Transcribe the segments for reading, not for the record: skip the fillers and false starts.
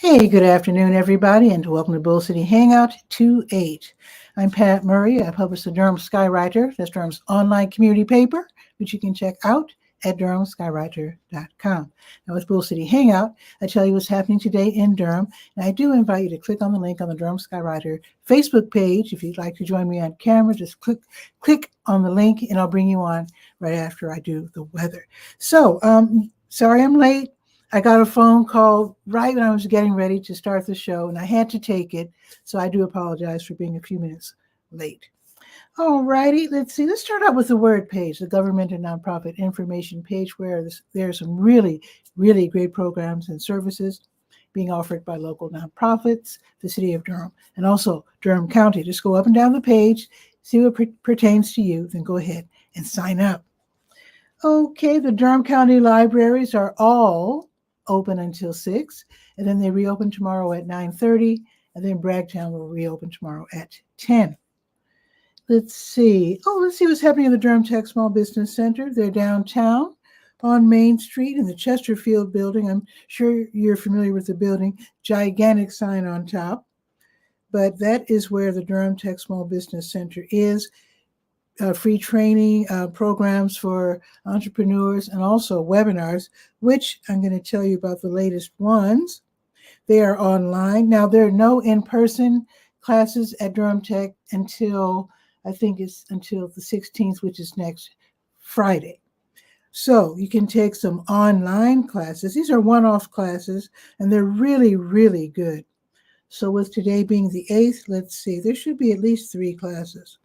Hey, good afternoon, everybody, and welcome to Bull City Hangout 2-8. I'm Pat Murray. I publish the 𝗕𝗨𝗟𝗏. That's Durham's online community paper, which you can check out at 𝗕𝗨𝗟𝗏.com. Now, with Bull City Hangout, I tell you what's happening today in Durham, and I do invite you to click on the link on the 𝗕𝗨𝗟𝗏 Facebook page. If you'd like to join me on camera, just click on the link, and I'll bring you on right after I do the weather. So, sorry I'm late. I got a phone call right when I was getting ready to start the show, and I had to take it, so I do apologize for being a few minutes late. All righty, let's see. Let's start out with the word page, the government and nonprofit information page, where there are some really, really great programs and services being offered by local nonprofits, the city of Durham, and also Durham County. Just go up and down the page, see what pertains to you, then go ahead and sign up. Okay, the Durham County libraries are all open until 6, and then they reopen tomorrow at 9:30, and then Bragtown will reopen tomorrow at 10. Let's see what's happening in the Durham Tech Small Business Center. They're downtown on Main Street in the Chesterfield building. I'm sure you're familiar with the building, gigantic sign on top, but that is where the Durham Tech Small Business Center is. Free training programs for entrepreneurs and also webinars, which I'm going to tell you about the latest ones. They are online. Now, there are no in-person classes at Durham Tech until the 16th, which is next Friday. So you can take some online classes. These are one-off classes, and they're really, really good. So with today being the 8th, let's see, there should be at least 3 classes.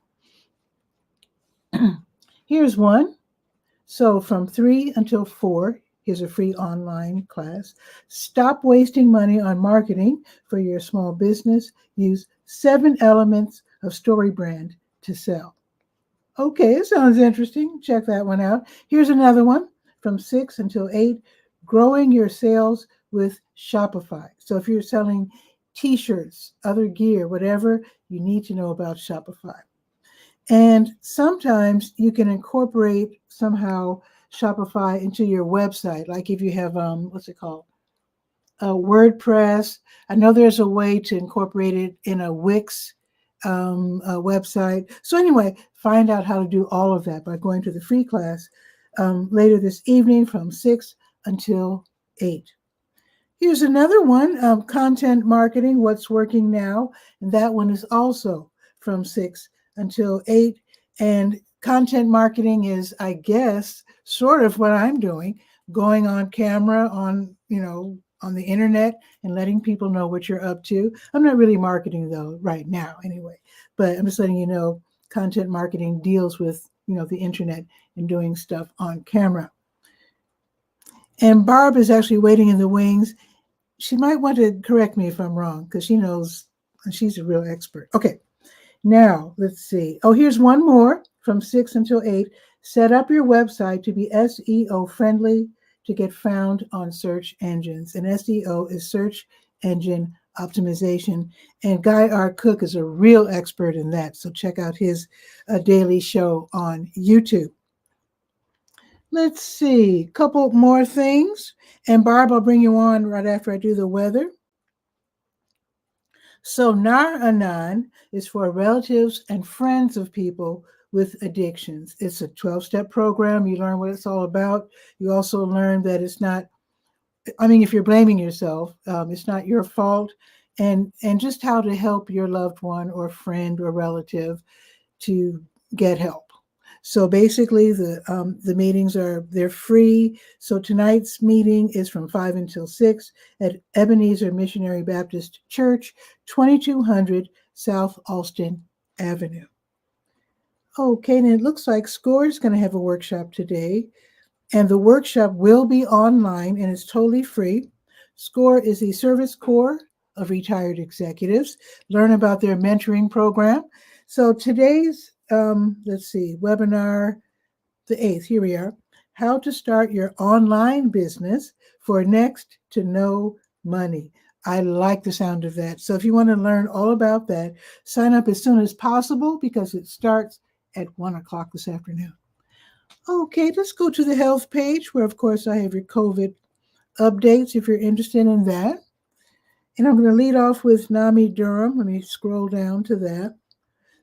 Here's one. So from 3 until 4, here's a free online class. Stop wasting money on marketing for your small business. Use 7 elements of story brand to sell. Okay, it sounds interesting. Check that one out. Here's another one from 6 until 8, growing your sales with Shopify. So if you're selling t-shirts, other gear, whatever, you need to know about Shopify. And sometimes you can incorporate somehow Shopify into your website. Like if you have, WordPress. I know there's a way to incorporate it in a Wix website. So anyway, find out how to do all of that by going to the free class later this evening from 6 until 8. Here's another one, content marketing, what's working now. And that one is also from 6 until 8. And content marketing is, I guess, sort of what I'm doing, going on camera on the internet and letting people know what you're up to. I'm not really marketing though right now anyway, but I'm just letting you know content marketing deals with, the internet and doing stuff on camera. And Barb is actually waiting in the wings. She might want to correct me if I'm wrong because she knows, and she's a real expert. Okay. Now, let's see. Oh, here's one more from 6 until 8. Set up your website to be SEO friendly to get found on search engines. And SEO is search engine optimization. And Guy R. Cook is a real expert in that. So check out his daily show on YouTube. Let's see. A couple more things. And Barb, I'll bring you on right after I do the weather. So 𝗕𝗨𝗟𝗏 is for relatives and friends of people with addictions. It's a 12-step program. You learn what it's all about. You also learn that it's not, if you're blaming yourself, it's not your fault, and just how to help your loved one or friend or relative to get help. So basically, the meetings they're free. So tonight's meeting is from 5 until 6 at Ebenezer Missionary Baptist Church, 2200 South Alston Avenue. Okay, and it looks like SCORE is going to have a workshop today, and the workshop will be online and it's totally free. SCORE is the Service Corps of Retired Executives. Learn about their mentoring program. So today's webinar, the 8th, here we are, how to start your online business for next to no money. I like the sound of that. So if you want to learn all about that, sign up as soon as possible because it starts at 1 o'clock this afternoon. Okay, let's go to the health page where, of course, I have your COVID updates if you're interested in that. And I'm going to lead off with 𝗕𝗓𝗟𝗓. Let me scroll down to that.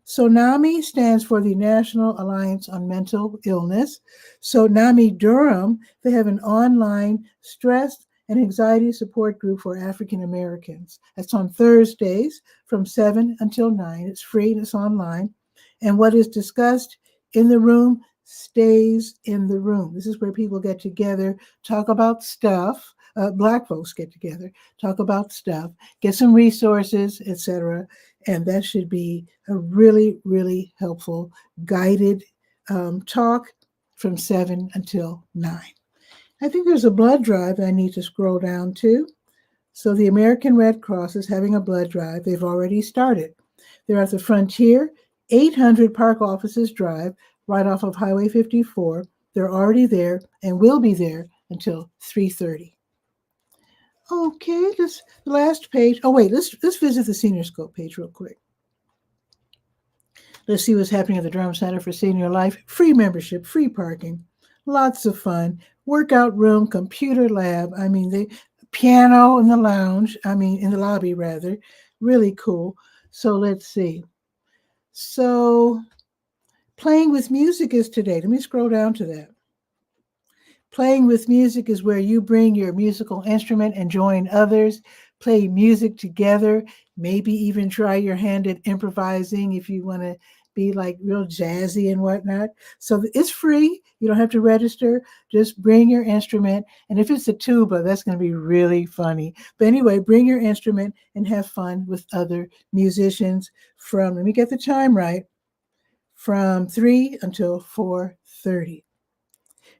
So NAMI stands for the National Alliance on Mental Illness. So 𝗕𝗓𝗓𝗓, they have an online stress and anxiety support group for African Americans. That's on Thursdays from 7 until 9. It's free and it's online. And what is discussed in the room stays in the room. This is where people get together, talk about stuff. Black folks get together, talk about stuff, get some resources, etc. And that should be a really, really helpful guided talk from 7 until 9. I think there's a blood drive I need to scroll down to. So the American Red Cross is having a blood drive. They've already started. They're at the Frontier 800 Park Offices Drive, right off of Highway 54. They're already there and will be there until 3:30. Okay, this last page. Oh, wait, let's visit the Senior Scope page real quick. Let's see what's happening at the Durham Center for Senior Life. Free membership, free parking, lots of fun. Workout room, computer lab. I mean, the piano in the lounge. I mean, in the lobby, rather. Really cool. So let's see. So playing with music is today. Let me scroll down to that. Playing with music is where you bring your musical instrument and join others, play music together, maybe even try your hand at improvising if you want to be like real jazzy and whatnot. So it's free. You don't have to register. Just bring your instrument. And if it's a tuba, that's going to be really funny. But anyway, bring your instrument and have fun with other musicians from, let me get the time right, from 3 until 4:30.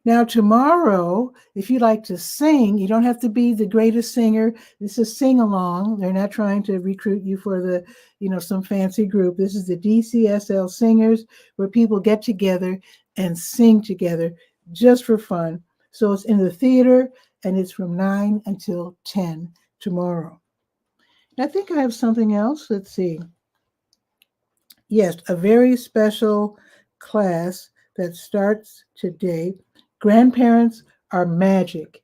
Now, tomorrow, if you like to sing, you don't have to be the greatest singer. This is sing along. They're not trying to recruit you for the, some fancy group. This is the DCSL Singers, where people get together and sing together just for fun. So it's in the theater, and it's from 9 until 10 tomorrow. I think I have something else. Let's see. Yes, a very special class that starts today. Grandparents are magic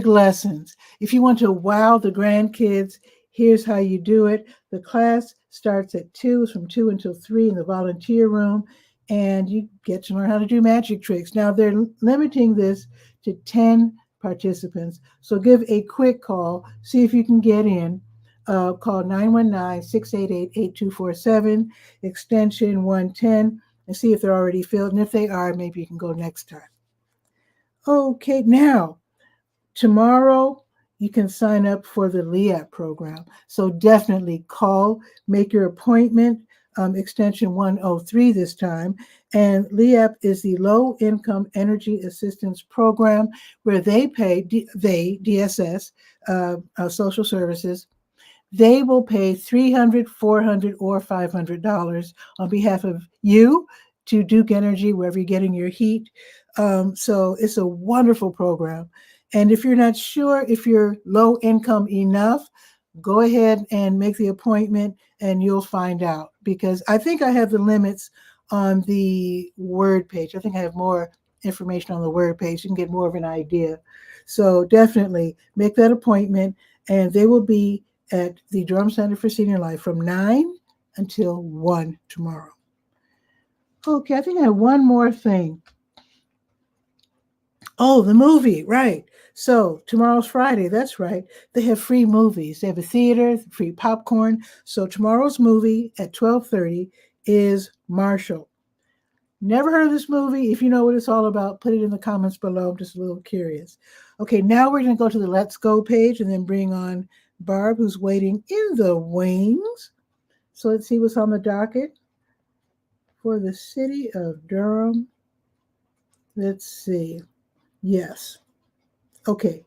lessons. If you want to wow the grandkids, here's how you do it. The class starts at 2, from 2 until 3 in the volunteer room, and you get to learn how to do magic tricks. Now, they're limiting this to 10 participants, so give a quick call, see if you can get in. Call 919-688-8247, extension 110, and see if they're already filled. And if they are, maybe you can go next time. Okay, now, tomorrow you can sign up for the 𝗕𝗓𝗟𝗓 program. So definitely call, make your appointment, extension 103 this time. And 𝗕𝗓𝗟𝗓 is the Low Income Energy Assistance Program, where they pay, DSS, social services, they will pay $300, $400, or $500 on behalf of you to Duke Energy, wherever you're getting your heat. So it's a wonderful program. And if you're not sure if you're low income enough, go ahead and make the appointment and you'll find out, because I think I have the limits on the Word page. I think I have more information on the Word page. You can get more of an idea. So definitely make that appointment, and they will be at the Durham Center for Senior Life from 9 until 1 tomorrow. Okay, I think I have one more thing. Oh, the movie, right. So tomorrow's Friday, that's right. They have free movies. They have a theater, free popcorn. So tomorrow's movie at 12:30 is Marshall. Never heard of this movie. If you know what it's all about, put it in the comments below. I'm just a little curious. Okay, now we're going to go to the Let's Go page and then bring on Barb, who's waiting in the wings. So let's see what's on the docket for the city of Durham. Let's see. Yes. Okay.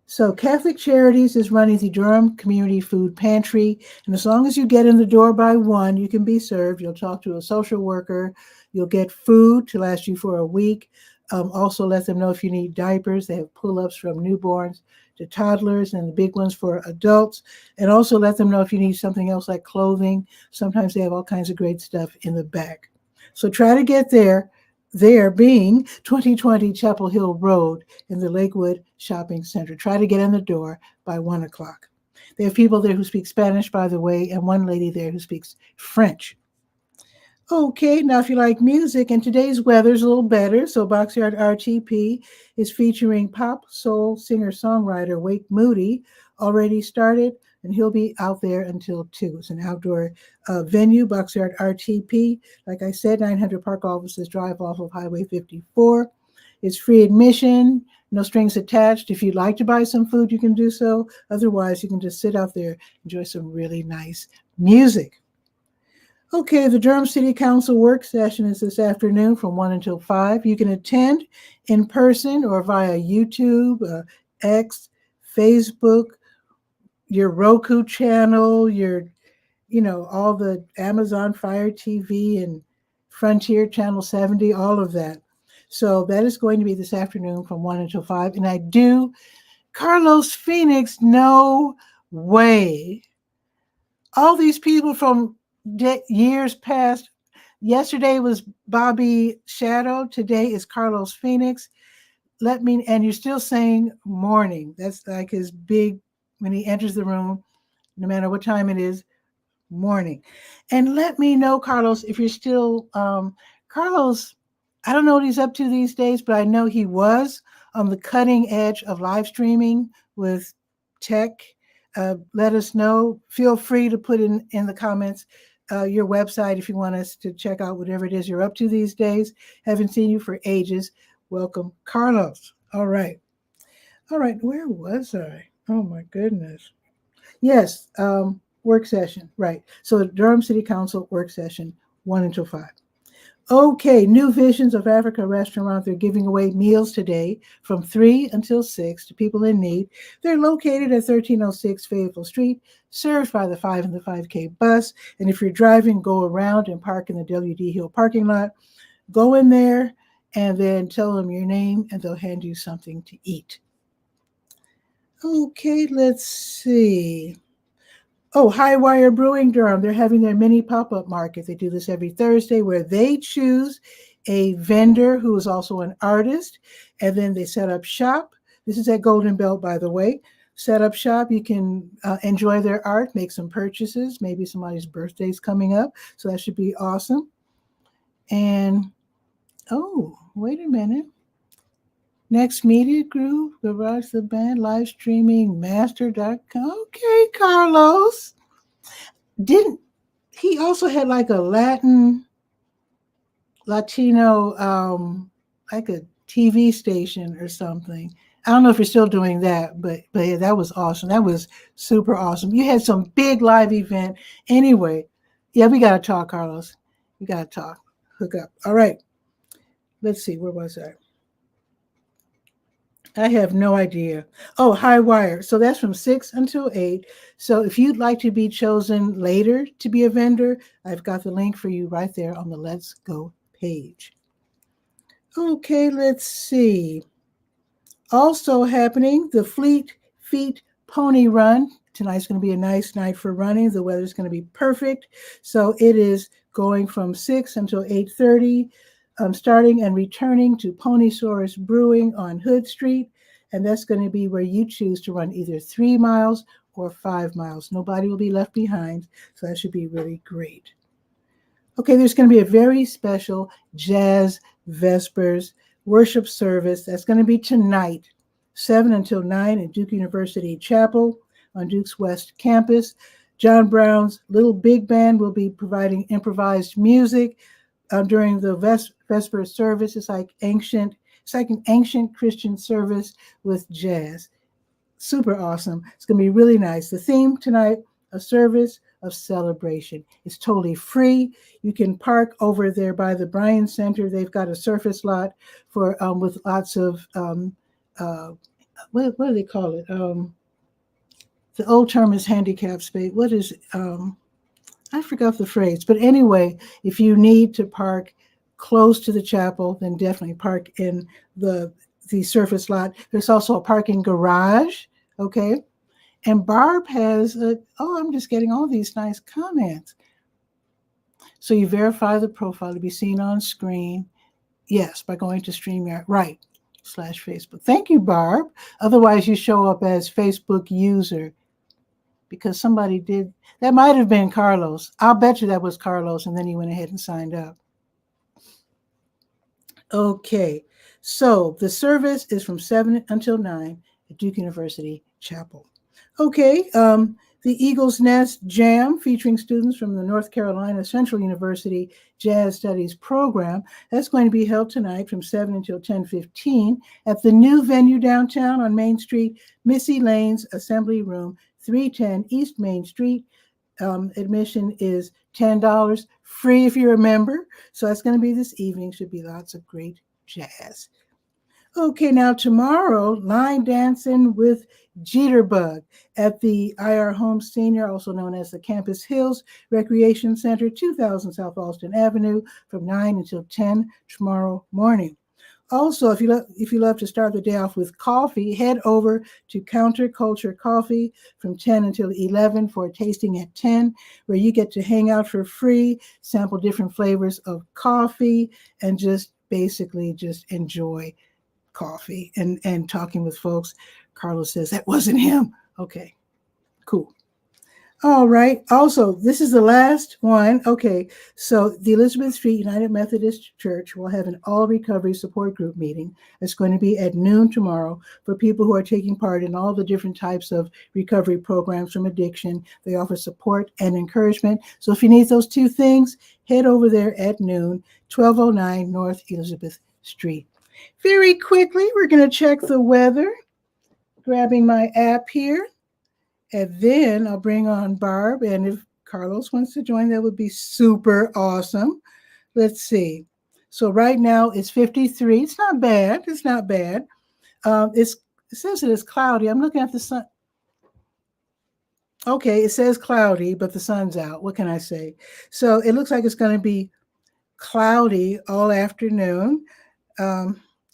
So Catholic Charities is running the Durham Community Food Pantry. And as long as you get in the door by 1, you can be served. You'll talk to a social worker. You'll get food to last you for a week. Also let them know if you need diapers. They have pull-ups from newborns to toddlers, and the big ones for adults. And also let them know if you need something else like clothing. Sometimes they have all kinds of great stuff in the back. So try to get there being 2020 Chapel Hill Road in the Lakewood Shopping Center. Try to get in the door by 1 o'clock. They have people there who speak Spanish, by the way, and one lady there who speaks French. Okay, now if you like music, and today's weather's a little better, so Boxyard RTP is featuring pop soul singer-songwriter Wake Moody, already started, and he'll be out there until 2. It's an outdoor venue, Boxyard RTP. Like I said, 900 Park Offices Drive off of Highway 54. It's free admission, no strings attached. If you'd like to buy some food, you can do so. Otherwise, you can just sit out there, enjoy some really nice music. Okay, the Durham City Council work session is this afternoon from 1 until 5. You can attend in person or via YouTube, X, Facebook, your Roku channel, your, all the Amazon Fire TV and Frontier Channel 70, all of that. So that is going to be this afternoon from 1 until 5. And Carlos Phoenix, no way. All these people from years past. Yesterday was Bobby Shadow. Today is Carlos Phoenix. And you're still saying morning. That's like his big, when he enters the room, no matter what time it is, morning. And let me know, Carlos, if you're still, Carlos, I don't know what he's up to these days, but I know he was on the cutting edge of live streaming with tech. Let us know. Feel free to put in the comments your website if you want us to check out whatever it is you're up to these days. Haven't seen you for ages. Welcome, Carlos. All right. Where was I? Oh, my goodness. Yes, work session. Right. So Durham City Council work session, 1 until 5. Okay, New Visions of Africa restaurant. They're giving away meals today from 3 until 6 to people in need. They're located at 1306 Fayetteville Street, served by the 5 and the 5K bus. And if you're driving, go around and park in the W.D. Hill parking lot. Go in there and then tell them your name, and they'll hand you something to eat. Okay, let's see. Oh, High Wire Brewing Durham. They're having their mini pop-up market. They do this every Thursday where they choose a vendor who is also an artist, and then they set up shop. This is at Golden Belt, by the way. Set up shop. You can enjoy their art, make some purchases. Maybe somebody's birthday's coming up, so that should be awesome. And, oh, wait a minute. Next Media Group, Garage the Band, live streaming, master.com. Okay, Carlos. Didn't he also had like a Latino, like a TV station or something? I don't know if you're still doing that, but yeah, that was awesome. That was super awesome. You had some big live event. Anyway, yeah, we got to talk, Carlos. We got to talk. Hook up. All right. Let's see. Where was I? I have no idea. Oh, High Wire. So that's from 6 until 8. So if you'd like to be chosen later to be a vendor, I've got the link for you right there on the Let's Go page. Okay, let's see. Also happening, the Fleet Feet Pony Run. Tonight's going to be a nice night for running. The weather's going to be perfect. So it is going from 6 until 8:30. Starting and returning to Ponysaurus Brewing on Hood Street. And that's going to be where you choose to run either 3 miles or 5 miles. Nobody will be left behind. So that should be really great. Okay, there's going to be a very special Jazz Vespers worship service. That's going to be tonight, 7 until 9 at Duke University Chapel on Duke's West Campus. John Brown's Little Big Band will be providing improvised music. During the Vesper service. It's like an ancient Christian service with jazz. Super awesome. It's going to be really nice. The theme tonight, a service of celebration. It's totally free. You can park over there by the Bryan Center. They've got a surface lot for with lots of what do they call it? The old term is handicap space. What is I forgot the phrase, but anyway, if you need to park close to the chapel, then definitely park in the surface lot. There's also a parking garage, okay? And Barb has, I'm just getting all these nice comments. So you verify the profile to be seen on screen. Yes, by going to StreamYard, right, /Facebook. Thank you, Barb. Otherwise, you show up as Facebook user. because somebody did. That might have been Carlos. I'll bet you that was Carlos, and then he went ahead and signed up. Okay, so the service is from 7 until 9 at Duke University Chapel. Okay, the Eagle's Nest Jam, featuring students from the North Carolina Central University Jazz Studies program. That's going to be held tonight from 7 until 10:15 at the new venue downtown on Main Street, Missy Lane's Assembly Room, 310 East Main Street. Admission is $10, free if you're a member. So that's going to be this evening. Should be lots of great jazz. Okay, now tomorrow, line dancing with Jitterbug at the IR Home Senior, also known as the Campus Hills Recreation Center, 2000 South Austin Avenue, from 9 until 10 tomorrow morning. Also, if you love to start the day off with coffee, head over to Counterculture Coffee from 10 until 11 for a tasting at 10, where you get to hang out for free, sample different flavors of coffee, and just basically just enjoy coffee and talking with folks. Carlos says, that wasn't him. Okay, cool. All right. Also, this is the last one. Okay. So the Elizabeth Street United Methodist Church will have an all recovery support group meeting. It's going to be at noon tomorrow for people who are taking part in all the different types of recovery programs from addiction. They offer support and encouragement. So if you need those two things, head over there at noon, 1209 North Elizabeth Street. Very quickly, we're going to check the weather, grabbing my app here. And then I'll bring on Barb. And if Carlos wants to join, that would be super awesome. Let's see. So right now it's 53. It's not bad. It's not bad. It says it is cloudy. I'm looking at the sun. Okay, it says cloudy, but the sun's out. What can I say? So it looks like it's going to be cloudy all afternoon.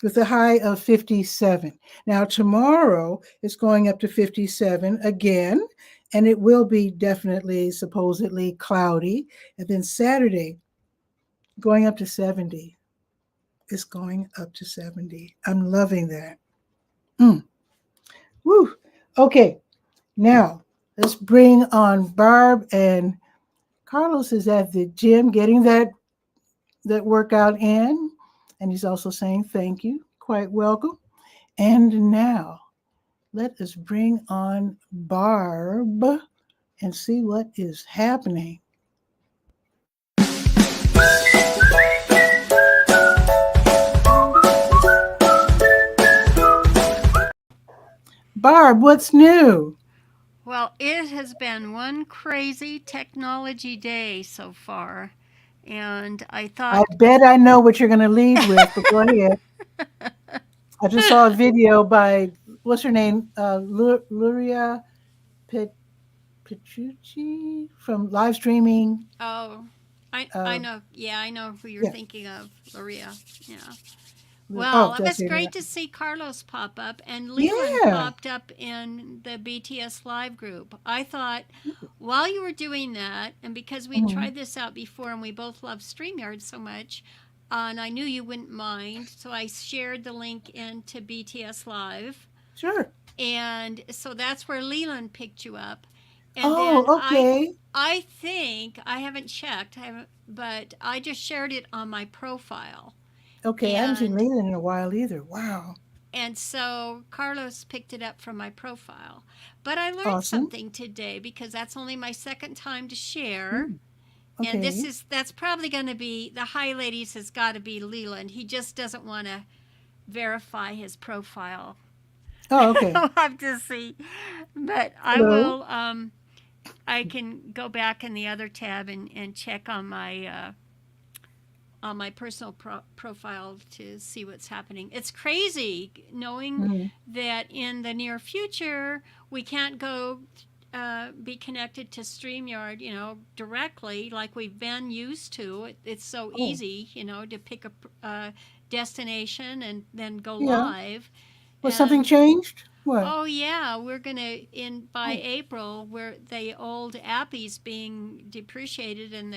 With a high of 57. Now tomorrow it's going up to 57 again, and it will be definitely supposedly cloudy. And then Saturday going up to 70. It's going up to 70. I'm loving that. Woo. Okay, now let's bring on Barb, and Carlos is at the gym getting that workout in. And he's also saying thank you, quite welcome. And now let us bring on Barb and see what is happening. Barb, what's new? Well, it has been one crazy technology day so far. And I I thought, bet I know what you're going to lead with, but go ahead. I just saw a video by, what's her name? Luria Petrucci from live streaming. oh, I Uh, know, yeah, I know who you're yeah. thinking of, Maria. Yeah. Oh, Well, it that's was it. great to see Carlos pop up, and Leland Yeah. popped up in the BTS Live group. I thought while you were doing that, and because we Mhm. tried this out before and we both love StreamYard so much, and I knew you wouldn't mind, so I shared the link into BTS Live. Sure. And so that's where Leland picked you up. And then Oh, okay. I think I haven't checked, but I just shared it on my profile. Okay, I haven't seen And Leland in a while either. Wow. And so Carlos picked it up from my profile. But I learned Awesome. something today because that's only my second time to share. Mm, And okay. that's probably going to be the high ladies has got to be Leland. He just doesn't want to verify his profile. Oh, okay. I'll have to see. But I Hello. will I can go back in the other tab and check on my personal profile to see what's happening. It's crazy knowing Mhm. that in the near future we can't go be connected to StreamYard, directly like we've been used to. It's so Oh, easy, to pick a destination and then go yeah. live. Was something And changed? What? oh yeah, we're gonna in by Oh, April where the old Appy's being depreciated and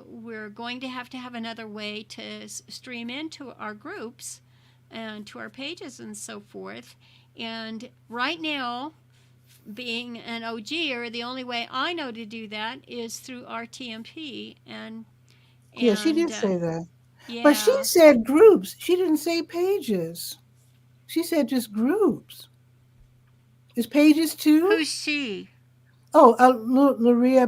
we're going to have another way to stream into our groups and to our pages and so forth. And right now, being an OGer, the only way I know to do that is through RTMP, Yeah, she and did say that. But she yeah. said groups. She didn't say pages. She said just groups. Is pages too? Who's she? Oh, Luria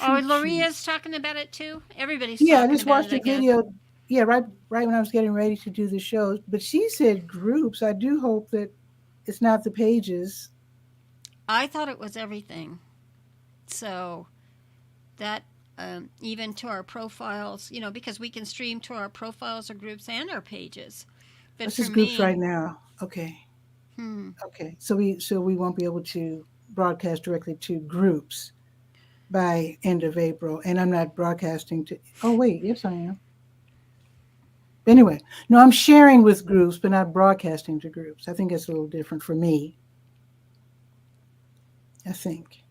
Oh, Petrucci. Loria's talking about it too. Everybody's Yeah, I talking just about watched it, I a guess. video. Yeah, right when I was getting ready to do the show. But she said groups. I do hope that it's not the pages. I thought it was everything. So that even to our profiles, because we can stream to our profiles or groups and our pages. But This for is groups me, right now. Okay. hmm, Okay. So we won't be able to broadcast directly to groups by end of April. And I'm not broadcasting to. Oh wait, yes I am. Anyway, no, I'm sharing with groups, but not broadcasting to groups. I think it's a little different for me. I think.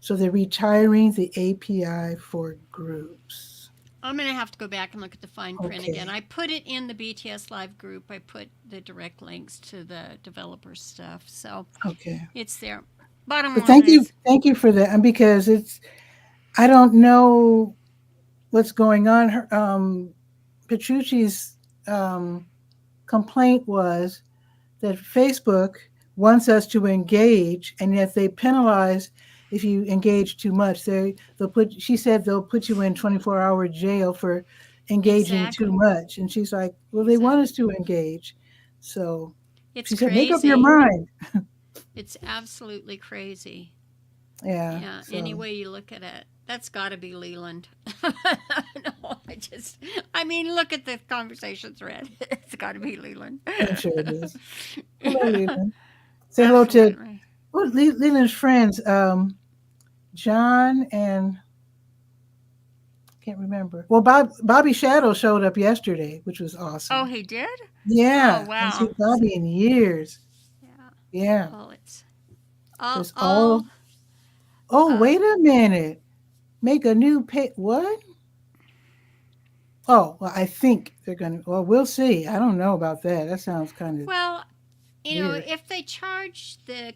So they're retiring the API for groups. I'm going to have to go back and look at the fine print again. Okay. I put it in the BTS Live group. I put the direct links to the developer stuff. So Okay. it's there. Bottom But line is, thank you for that. And because I don't know what's going on. Petrucci's complaint was that Facebook wants us to engage, and yet they penalize if you engage too much. She said they'll put you in 24-hour jail for engaging too exactly. much. And she's like, well, they want Exactly. us to engage. So It's she said, make up your crazy. mind. It's absolutely crazy. Yeah. Yeah, any So way you look at it. That's got to be Leland. No, I mean, look at the conversation thread. It's got to be Leland. I'm sure it is. Hello, Leland. Say hello to Absolutely. Leland's friends, John and can't remember. Well, Bobby Shadow showed up yesterday, which was Oh, awesome. he did? Oh, Yeah, I wow. see Bobby in years. Yeah. Yeah, Well, it's so all, it's all. all Oh, uh, wait a minute. Make a new what? Oh, well, I think they're gonna. Well, we'll see. I don't know about that. That sounds kind of well, weird. if they charge the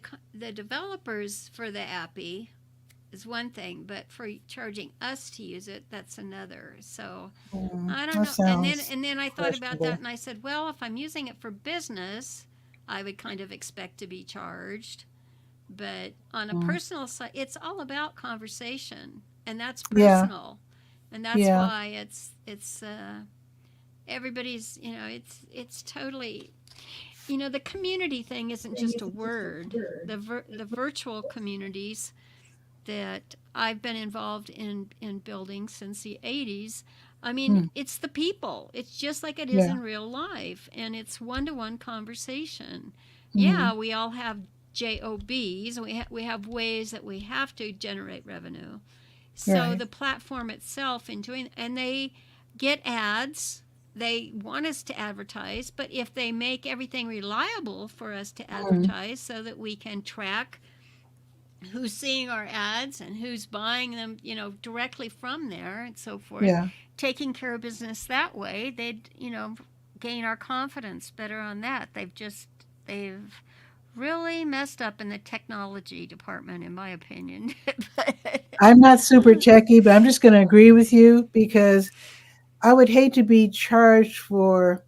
developers for the appy is one thing, but for charging us to use it, that's another. So I don't That know. And then sounds and then I thought about that questionable. and I said, well, if I'm using it for business, I would kind of expect to be charged. But on a Mm. personal side, it's all about conversation, and that's Yeah, personal, and that's yeah, why it's everybody's. It's totally. The community thing isn't just a word. The virtual communities that I've been involved in building since the 80s. I mean, mm, it's the people. It's just like it is yeah. in real life, and it's one-to-one conversation. Mm, Yeah, we all have jobs. We have ways that we have to generate revenue. So right. the platform itself and they get ads. They want us to advertise, but if they make everything reliable for us to Mm, advertise so that we can track who's seeing our ads and who's buying them, directly from there and so forth, yeah. taking care of business that way, they'd, gain our confidence better on that. They've really messed up in the technology department, in my opinion. I'm not super techy, but I'm just going to agree with you because I would hate to be charged for.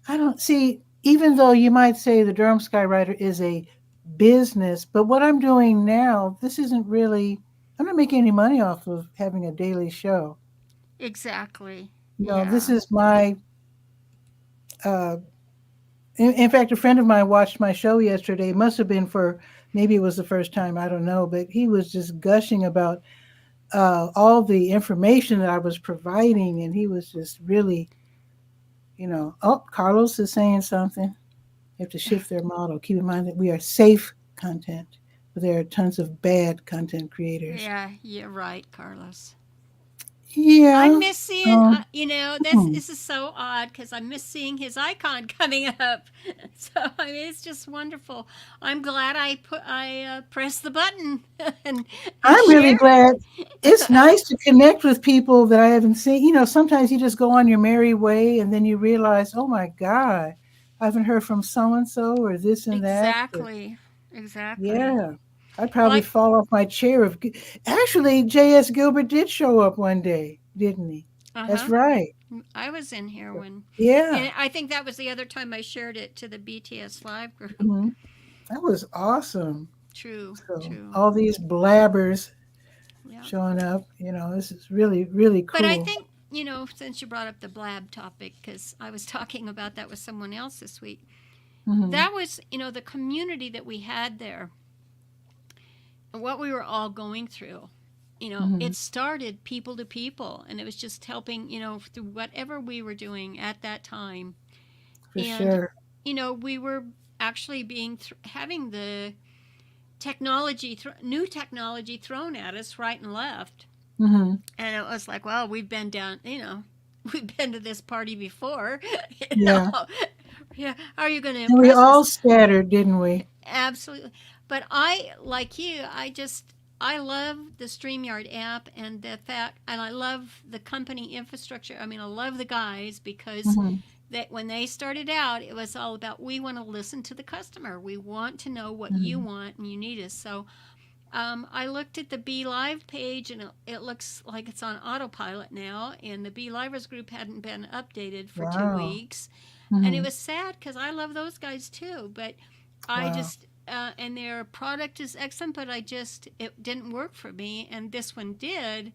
I don't see, even though you might say the Durham Skywriter is a business, but what I'm doing now, this isn't really, I'm not making any money off of having a daily show. Exactly. This Yeah. is my, uh, in fact, a friend of mine watched my show yesterday. It must have been for, maybe it was the first time, I don't know, but he was just gushing about all the information that I was providing. And he was just really, oh, Carlos is saying something. They have to shift their model. Keep in mind that we are safe content, but there are tons of bad content creators. Yeah, you're right, Carlos. I Yeah. miss seeing, Um, this hmm. this is so odd because I miss seeing his icon coming up. So I mean, it's just wonderful. I'm glad I pressed the button and I'm really shared glad. It's it. nice to connect with people that I haven't seen. Sometimes you just go on your merry way and then you realize, oh my God, I haven't heard from so and so or this and that. Exactly. Exactly. Yeah, I'd Well, probably fall off my chair if. Actually, J.S. Gilbert did show up one day, didn't he? That's uh-huh. right. I was in here when, Yeah, and I think that was the other time I shared it to the BTS Live group. hmm that was awesome. True, So true. all these blabbers Yeah. showing up, this is really, really But I cool. think, since you brought up the blab topic, because I was talking about that with someone else this week, Hmm that was, the community that we had there, and what we were all going through. hmm It started people to people, and it was just helping, through whatever we were doing at that time. For And, sure. we were actually having the new technology thrown at us right and left. Hmm And it was like, well, we've been down, we've been to this party before. you know, Yeah. yeah, how are you going to And we impress all us? scattered, didn't we? Absolutely. But I, like you, I love the StreamYard app and the fact, and I love the company infrastructure. I mean, I love the guys because Hmm that when they started out, it was all about we want to listen to the customer. We want to know what you hmm want and you need us. So I looked at the Be Live page, and it looks like it's on autopilot now. And the Be Livers group hadn't been updated for two Wow. weeks, and it hmm was sad because I love those guys too. But I Wow. just and their product is excellent, but it didn't work for me, and this one did.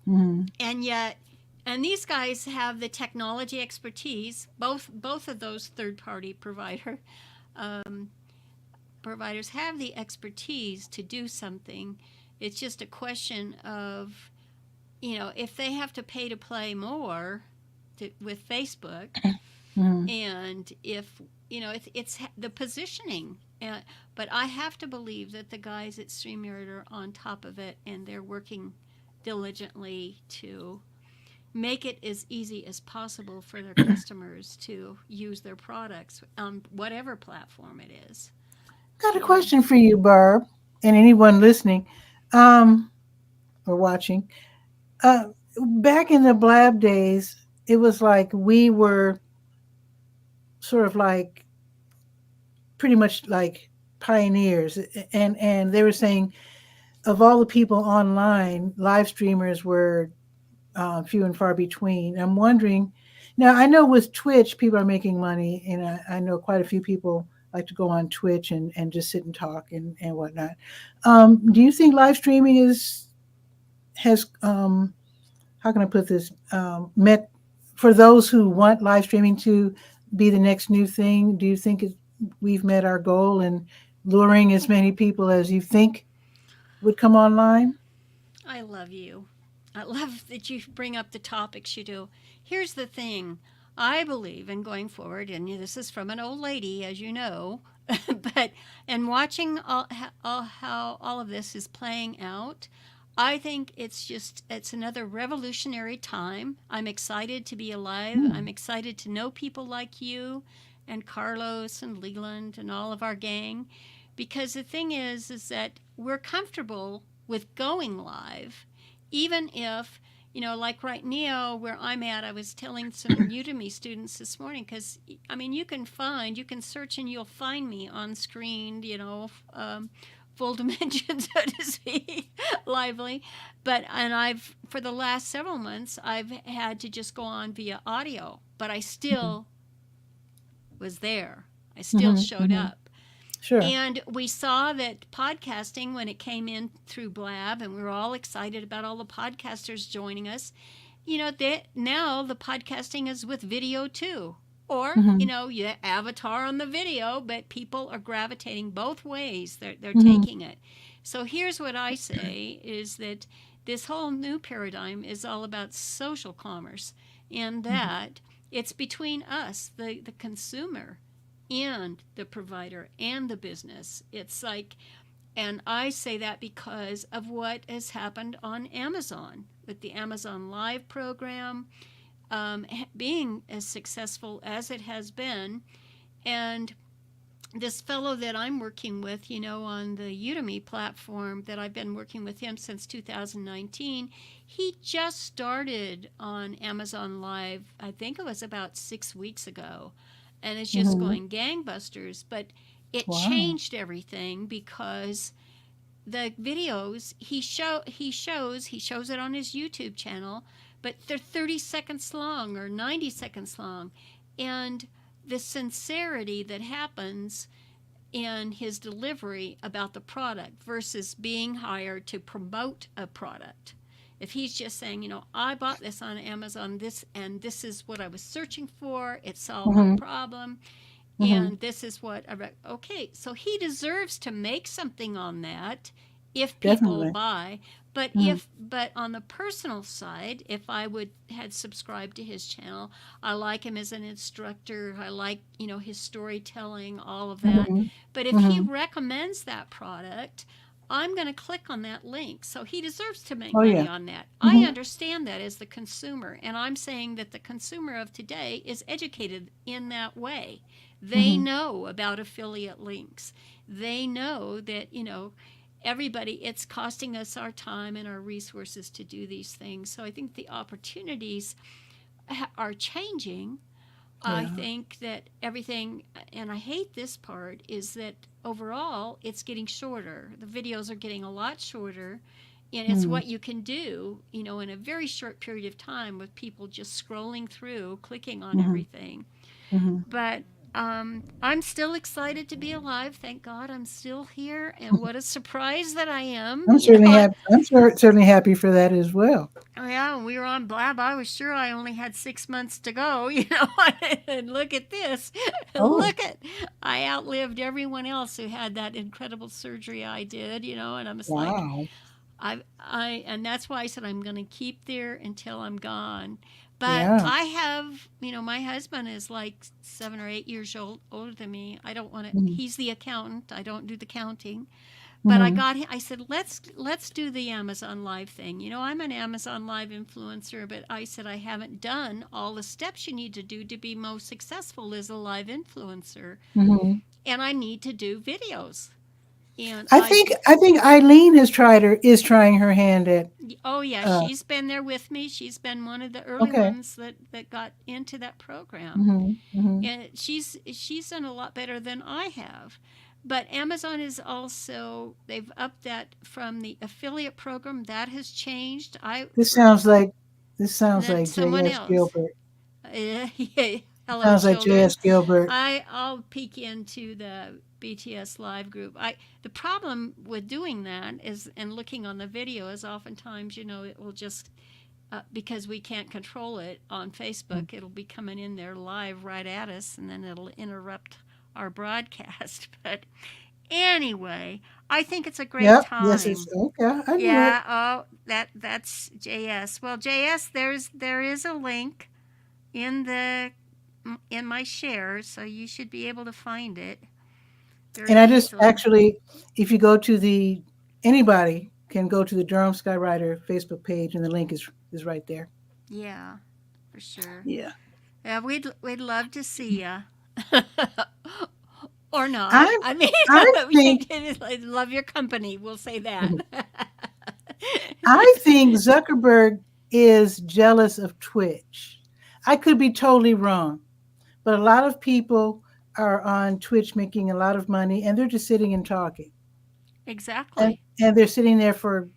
hmm And yet, and these guys have the technology expertise. Both of those third party um, providers have the expertise to do something. It's just a question of, if they have to pay to play more with Facebook, hmm and if, it's the positioning. But I have to believe that the guys at StreamYard are on top of it, and they're working diligently to make it as easy as possible for their customers to use their products on whatever platform it is. Got a So, question for you, Barb, and anyone listening, um, or watching. Uh, Back in the Blab days, it was like we were sort of like pretty much like pioneers, and they were saying of all the people online, live streamers were few and far between. I'm wondering now. I know with Twitch, people are making money, and I know quite a few people like to go on Twitch and just sit and talk and whatnot. Do you think live streaming has how can I put this met for those who want live streaming to be the next new thing? Do you think we've met our goal in luring as many people as you think would come online? I love you. I love that you bring up the topics you do. Here's the thing, I believe in going forward, and this is from an old lady, as you know, but and watching how all of this is playing out. I think it's another revolutionary time. I'm excited to be alive. I'm Hmm. excited to know people like you and Carlos and Leland and all of our gang, because the thing is that we're comfortable with going live, even if, like right now where I'm at. I was telling some Udemy students this morning, because I mean, you can search and you'll find me on screen, full dimension, so to speak, lively. But and I've for the last several months I've had to just go on via audio, but I still was there. I still hmm showed hmm up. Sure. And we saw that podcasting, when it came in through Blab, and we were all excited about all the podcasters joining us, now the podcasting is with video too. Or, hmm you avatar on the video, but people are gravitating both ways. They're hmm taking it. So here's what I say is that this whole new paradigm is all about social commerce, and hmm that it's between us, the consumer, and the provider and the business. It's like, and I say that because of what has happened on Amazon with the Amazon Live program, being as successful as it has been. And this fellow that I'm working with, on the Udemy platform, that I've been working with him since 2019, he just started on Amazon Live, I think it was about 6 weeks ago. and it's just Mhm. going gangbusters. But it Wow. changed everything because the videos he shows it on his YouTube channel, but they're 30 seconds long or 90 seconds long, and the sincerity that happens in his delivery about the product versus being hired to promote a product. If he's just saying, I bought this on Amazon, this is what I was searching for, it solved my Mhm. problem, Mhm. and this is what okay, so he deserves to make something on that if people Definitely. buy. But Mhm. on the personal side, if I would had subscribed to his channel, I like him as an instructor, I like his storytelling, all of that. Mhm. But if he Mhm. recommends that product, I'm going to click on that link. So he deserves to make Oh money yeah. on that. I Mhm. understand that as the consumer, and I'm saying that the consumer of today is educated in that way. They Mhm. know about affiliate links. They know that, everybody, it's costing us our time and our resources to do these things. So I think the opportunities are changing. I Yeah. think that everything, and I hate this part, is that overall it's getting shorter. The videos are getting a lot shorter, and it's Mhm. what you can do, in a very short period of time with people just scrolling through, clicking on Mhm. everything. Mhm. But I'm still excited to be alive. Thank God I'm still here, and what a surprise that I am. I'm certainly happy. I'm certainly happy for that as well. Yeah, we were on Blab. I was sure I only had 6 months to go, and look at this. Oh, Look at, I outlived everyone else who had that incredible surgery I did, and I was like, wow. and that's why I said I'm going to keep there until I'm gone. But Yeah. I have, my husband is like 7 or 8 years older than me. I don't want to. Mhm. He's the accountant. I don't do the counting. But Mhm. I said, let's do the Amazon Live thing. I'm an Amazon Live influencer, but I said I haven't done all the steps you need to do to be most successful as a live influencer, Mhm. and I need to do videos. And I think Eileen is trying her hand at oh yeah, uh she's been there with me. She's been one of the early okay. ones that got into that program, Mhm. Mhm. and she's done a lot better than I have. But Amazon is also, they've upped that from the affiliate program that has changed. I This for sounds like this sounds Then like someone J.S. else. Gilbert. Yeah, hello Sounds like children. J.S. Gilbert. I'll peek into the BTS live group. The problem with doing that is, and looking on the video, is oftentimes it will just because we can't control it on Facebook, it'll be coming in there live right at us, and then it'll interrupt our broadcast. But anyway, I think it's a great Yep. Yes, it's time. okay. I knew it. Yeah, oh, that's JS. Well, JS, there is a link in the in my shares, so you should be able to find it very And I just easily. actually, if you go to the anybody can go to the Durham Skywriter Facebook page, and the link is right there. Yeah, for sure. Yeah. Yeah, we'd love to see ya. Or not. I I mean, I think I love your company. We'll say that. I think Zuckerberg is jealous of Twitch. I could be totally wrong, but a lot of people are on Twitch making a lot of money, and they're just sitting and talking, and Exactly. they're sitting there for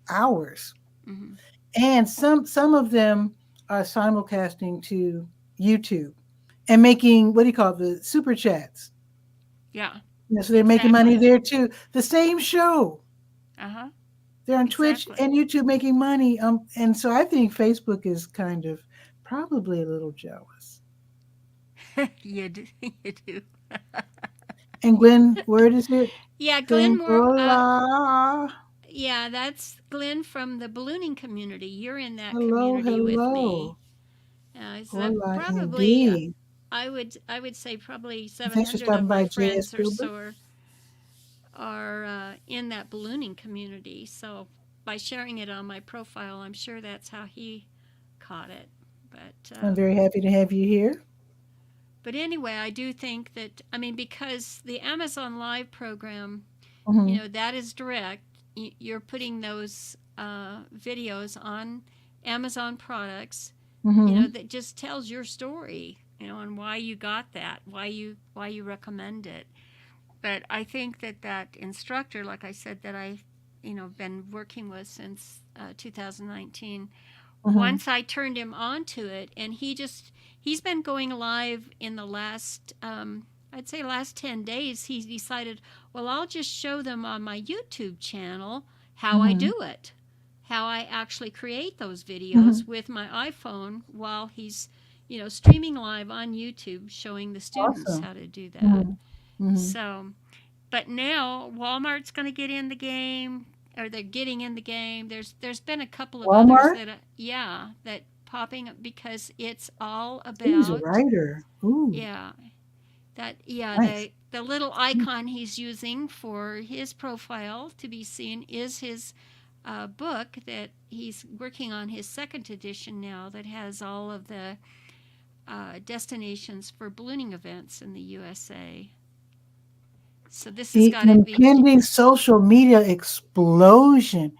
hours. Hmm. And some of them are simulcasting to YouTube and making, what do you call it, the super chats. Yeah, So they're making money exactly. there too. The same show. Uh huh. They're on Twitch Exactly. and YouTube making money. And so I think Facebook is kind of probably a little jealous. You do. You do. And Glenn, where is it? Yeah, Glenn Glenn Moore. Hola. Yeah, that's Glenn from the ballooning community. You're in that Hello, community with me. hello. So that Hola probably, indeed. I would say probably Thanks for 700 of stopping my by, J.S. friends or Gilbert. so are in that ballooning community. So by sharing it on my profile, I'm sure that's how he caught it. But I'm very happy to have you here. anyway, I do think that, I mean, because the Amazon Live program, Hmm. that is direct. You're putting those videos on Amazon products, Hmm. that just tells your story. and why you got that, why you recommend it. But I think that instructor, like I said, that I, been working with since 2019. Mm-hmm. Once I turned him on to it, and he's been going live in the last, I'd say last 10 days. He decided, well, I'll just show them on my YouTube channel how I Mm-hmm. do it, how I actually create those Mm-hmm. videos with my iPhone while he's, streaming live on YouTube, showing the students Awesome. how to do that. Mm-hmm. Mm-hmm. So, but now Walmart's going to get in the game, or they're getting in the game. There's been a couple of others Walmart. that that popping up because it's all He's a about, writer. Ooh, yeah, nice. the little icon he's using for his profile to be seen is his book that he's working on, his second edition now, that has all of the destinations for ballooning events in the USA. So this has The got to be, impending social media explosion.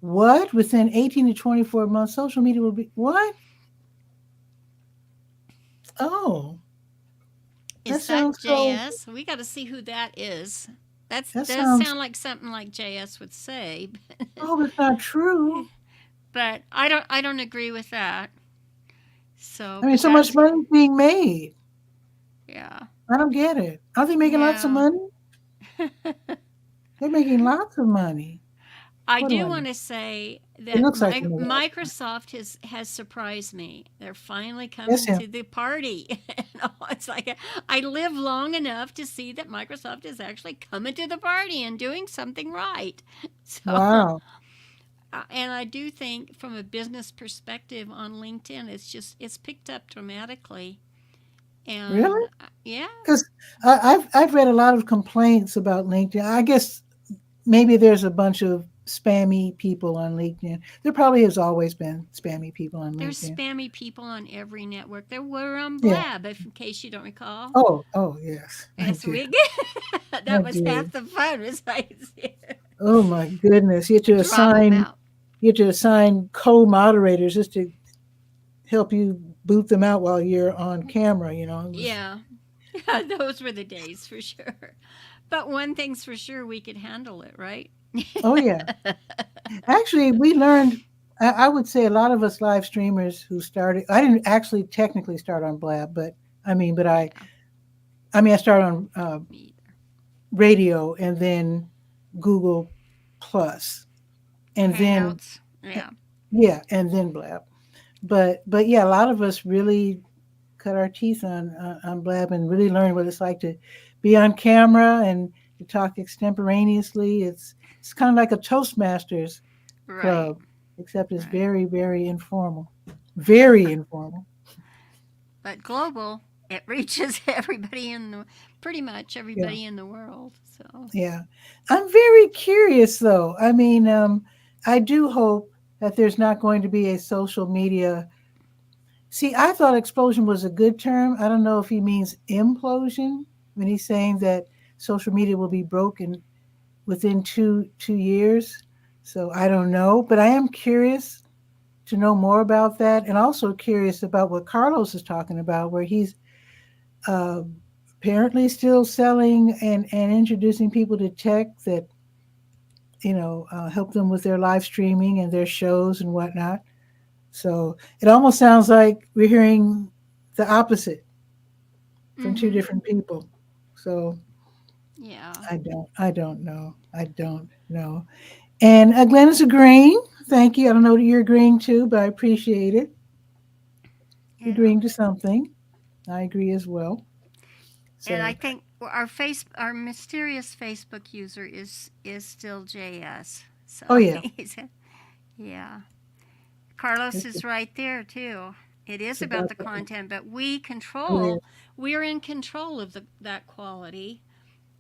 What? Within 18 to 24 months, social media will be what? Oh, that is that sounds so. JS? We got to see who that is. That That does sounds. sound like something like JS would say, I hope it's not true. but I don't agree with that. So, I mean, but so much that's, money being made. yeah, I don't get it. Aren't they making lots of yeah. money? They're making lots of money. I What do do I know? want to say It that looks like they make lots of money. Microsoft has surprised me. They're finally Yes, coming yeah. to the party. It's like I live long enough to see that Microsoft is actually coming to the party and doing something right. So, Wow. and I do think from a business perspective on LinkedIn, it's picked up dramatically. Really? And yeah, Because I've read a lot of complaints about LinkedIn. I guess maybe there's a bunch of spammy people on LinkedIn. There probably has always been spammy people on there's LinkedIn. spammy people on every network. There were on Yeah. Blab, if in case you don't recall. Oh, yes, I Yes, do. we I that was do. half the fun, was like Oh my goodness. drop them out. You have to assign co-moderators just to help you boot them out while you're on camera, you know. It was Yeah, those were the days for sure. But one thing's for sure, we could handle it, right? oh yeah. Actually, we learned I would say a lot of us live streamers who started I didn't actually technically start on Blab, but I mean, but Yeah, I mean I started on me either. radio and then Google Plus and then Hangouts. Yeah. yeah, and then Blab. But yeah, a lot of us really cut our teeth on Blab and really learn what it's like to be on camera and to talk extemporaneously. It's kind of like a Toastmasters Right. club, except it's Right. very very informal, very informal. But global, it reaches everybody pretty much Yeah, everybody in the world. So yeah. I'm very curious though. I mean, I do hope that there's not going to be a social media. See, I thought explosion was a good term. I don't know if he means implosion when he's saying that social media will be broken within two years. So I don't know, but I am curious to know more about that, and also curious about what Carlos is talking about, where he's uh, apparently still selling and introducing people to tech that help them with their live streaming and their shows and whatnot. So it almost sounds like we're hearing the opposite from two mm-hmm. different people. So Yeah. I don't know. I don't know. And Glenn is agreeing. Thank you. I don't know what you're agreeing to, but I appreciate it. You're Yeah. agreeing to something. I agree as well. And I So, think our mysterious Facebook user is still JS. So oh yeah, yeah. Carlos it's, is right there too. It is it's about about the the, content, but it is. we're in control of that quality.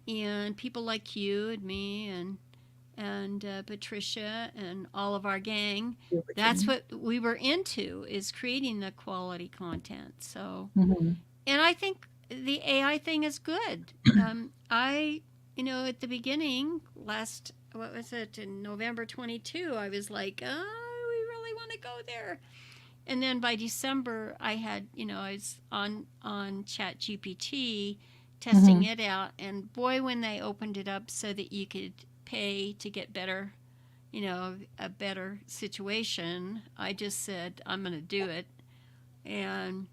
And people like you and me and Patricia and all of our gang, that's what we were into, is creating the quality content. So, Mm-hmm. and I think the AI thing is good. I, at the beginning, what was it, in November 22, I was like, oh, we really want to go there. And then by December, I had, I was on Chat GPT testing Mhm. it out. And boy, when they opened it up so that you could pay to get better, a better situation, I just said, I'm going to do it. And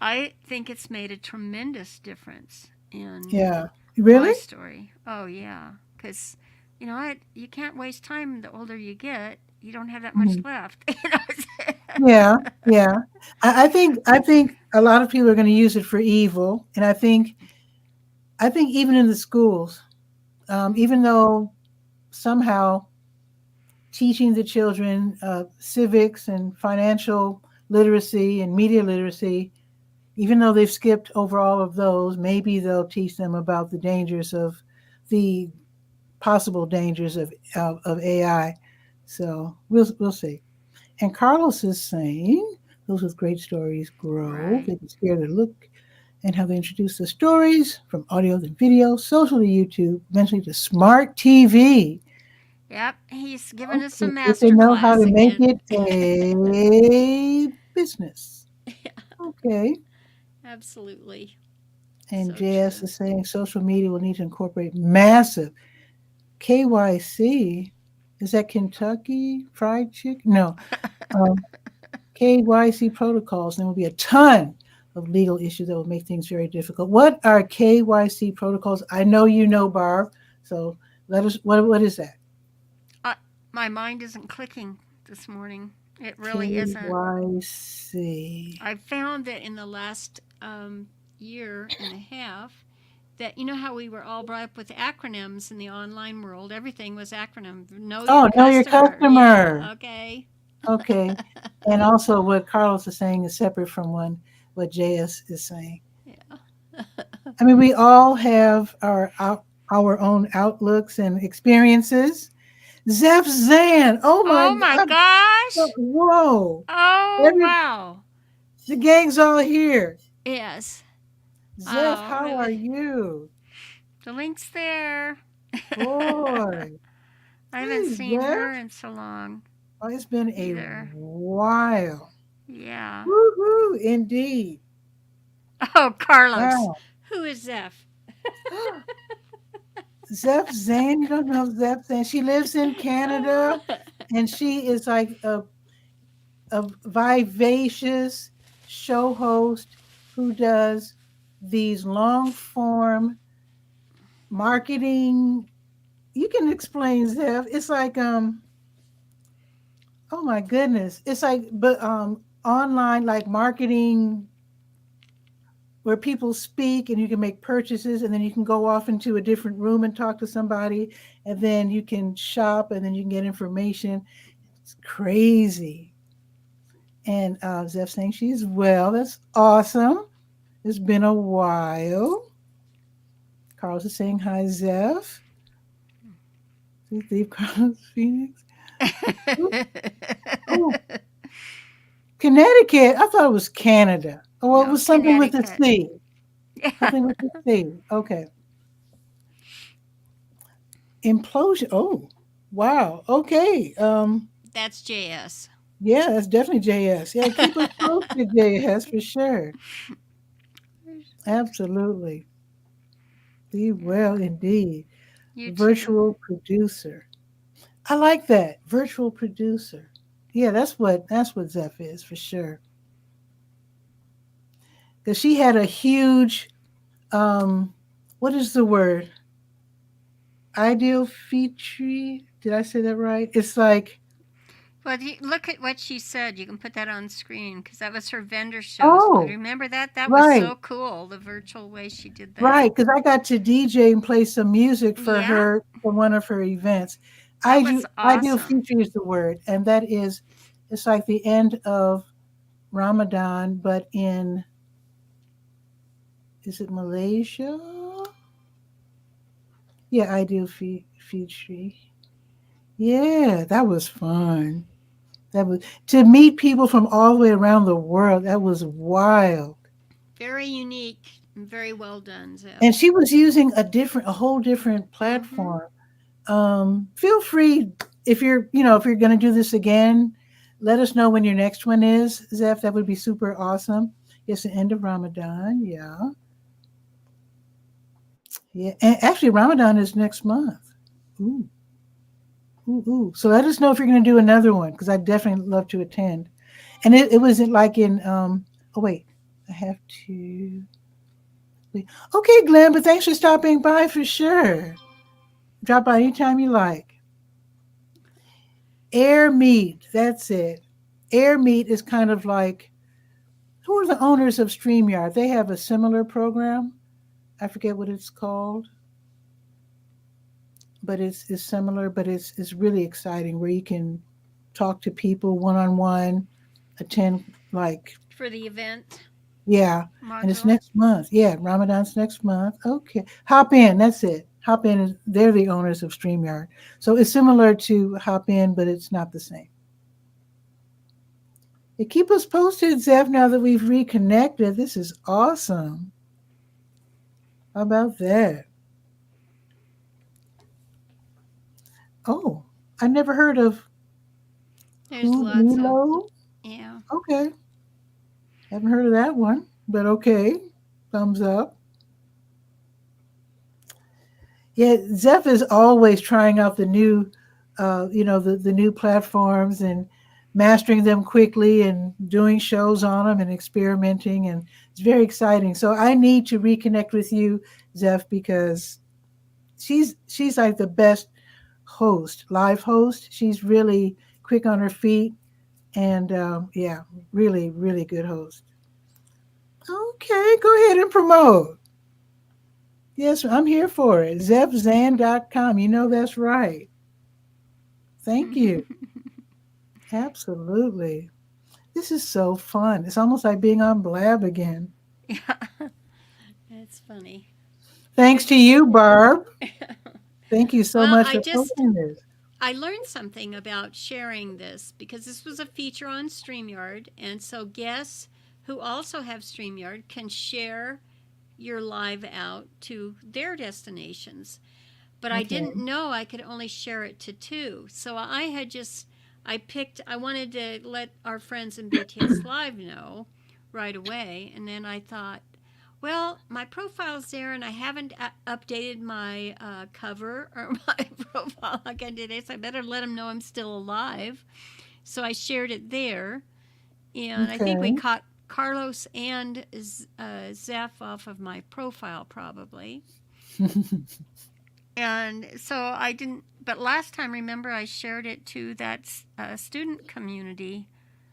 I think it's made a tremendous difference in Yeah. my Really? story. Oh, yeah. Because, you can't waste time the older you get. You don't have that much Mhm. left. Yeah. Yeah. I think a lot of people are going to use it for evil, and I think even in the schools, even though somehow teaching the children civics and financial literacy and media literacy, even though they've skipped over all of those, maybe they'll teach them about the possible dangers of AI. So we'll see. And Carlos is saying, those with great stories grow. Right. They can scare the look and how they introduce the stories from audio to video, social to YouTube, eventually to smart TV. Yep. He's giving us a Okay, if they master know how class to make again. it a business. Okay. Absolutely. And So JS true. is saying social media will need to incorporate massive KYC. Is that Kentucky Fried Chicken? No. Um, KYC protocols. There will be a ton of legal issues that will make things very difficult. What are KYC protocols? I know you know, Barb. So let us. What is that? uh, my mind isn't clicking this morning. It really isn't. KYC. I found that in the last year and a half, that how we were all brought up with acronyms in the online world. Everything was acronym. Know your Oh, know your customer. customer. Yeah. Okay. Okay. And also what Carlos is saying is separate from what JS is saying. Yeah. I mean, we all have our own outlooks and experiences. Zeph Zan. Oh my Oh my God. gosh. Whoa. Oh Every wow. the gang's all here. Yes. Zeph, Oh, how are really? you? The link's there. Boy. I haven't Hey, seen her Zeph. in so long Oh, it's been a either. while. Yeah. Woohoo, indeed. Oh, Carlos. Wow. Who is Zeph? Zeph Zane, you don't know Zeph Zane. She lives in Canada and she is like a vivacious show host who does these long form marketing. You can explain, Zeph. It's like oh my goodness. It's like but online like marketing where people speak and you can make purchases and then you can go off into a different room and talk to somebody and then you can shop and then you can get information. It's crazy. And Zeph saying she's well. That's awesome. It's been a while. Carlos is saying hi, Zeph. Steve Carlos Phoenix. Oh, Connecticut. I thought it was Canada. Oh, well, it No, was something with a Connecticut. C. Yeah. Something with a C. Okay. Implosion. Oh, wow. Okay. That's JS. Yeah, that's definitely JS. Yeah, keep us posted, JS, for sure. Absolutely. Be well Yeah. indeed. You too. Virtual producer. I like that. Virtual producer. Yeah, that's what Zeph is for sure. Because she had a huge what is the word? Ideal feature. Did I say that right? It's like, Well, look at what she said. You can put that on screen because that was her vendor shows. oh, Remember that? That was right, so cool. The virtual way she did that. right. Because I got to DJ and play some music for Yeah, her for one of her events. that was Ideal awesome. feature is the word, and that is, it's like the end of Ramadan, but in, is it Malaysia? Yeah, ideal feature. Yeah, that was fun. That was to meet people from all the way around the world. That was wild. Very unique and very well done, And Zeph. she was using a whole different Mm-hmm. platform. Feel free if you're going to do this again. Let us know when your next one is, Zeph. That would be super awesome. It's the end of Ramadan. Yeah. Yeah. And actually, Ramadan is next month. Ooh. Ooh, ooh. So let us know if you're going to do another one because I'd definitely love to attend. And it wasn't like in, oh, wait, I have to. Okay, Glenn, but thanks for stopping by for sure. Drop by anytime you like. Air Meat, that's it. Air Meat is kind of like, who are the owners of StreamYard? They have a similar program. I forget what it's called, but it's similar, but it's really exciting where you can talk to people one on one, attend like For the event yeah, and it's module. next month. Yeah, Ramadan's next month. Okay. Hop in, that's it. Hop in is they're the owners of StreamYard. So it's similar to Hop in, but it's not the same. Yeah, keep us posted, Zeph, now that we've reconnected. This is awesome. How about that? Oh, I never heard of There's lots of, 𝗕𝗨𝗟𝗟𝗧. yeah. Okay. Haven't heard of that one, but okay. Thumbs up. Yeah, Zeph is always trying out the new, the new platforms and mastering them quickly and doing shows on them and experimenting, and it's very exciting. So I need to reconnect with you, Zeph, because she's like the best host, live host. She's really quick on her feet, and yeah, really, really good host. Okay, go ahead and promote. Yes, I'm here for it. ZephZan.com. You know that's right. Thank you. Absolutely. This is so fun. It's almost like being on Blab again. Yeah, it's funny. Thanks There's to you, Barb. Thank you so well, much for posting this. I learned something about sharing this because this was a feature on StreamYard, and so guests who also have StreamYard can share your live out to their destinations. But I Okay. didn't know I could only share it to two. So I wanted to let our friends in BTS Live know right away. And then I thought, well, my profile's there and I haven't updated my cover or my profile again today. So I better let them know I'm still alive. So I shared it there. And I think we Okay. caught Carlos and Zeph off of my profile probably. And so I didn't, but last time, remember, I shared it to that student community,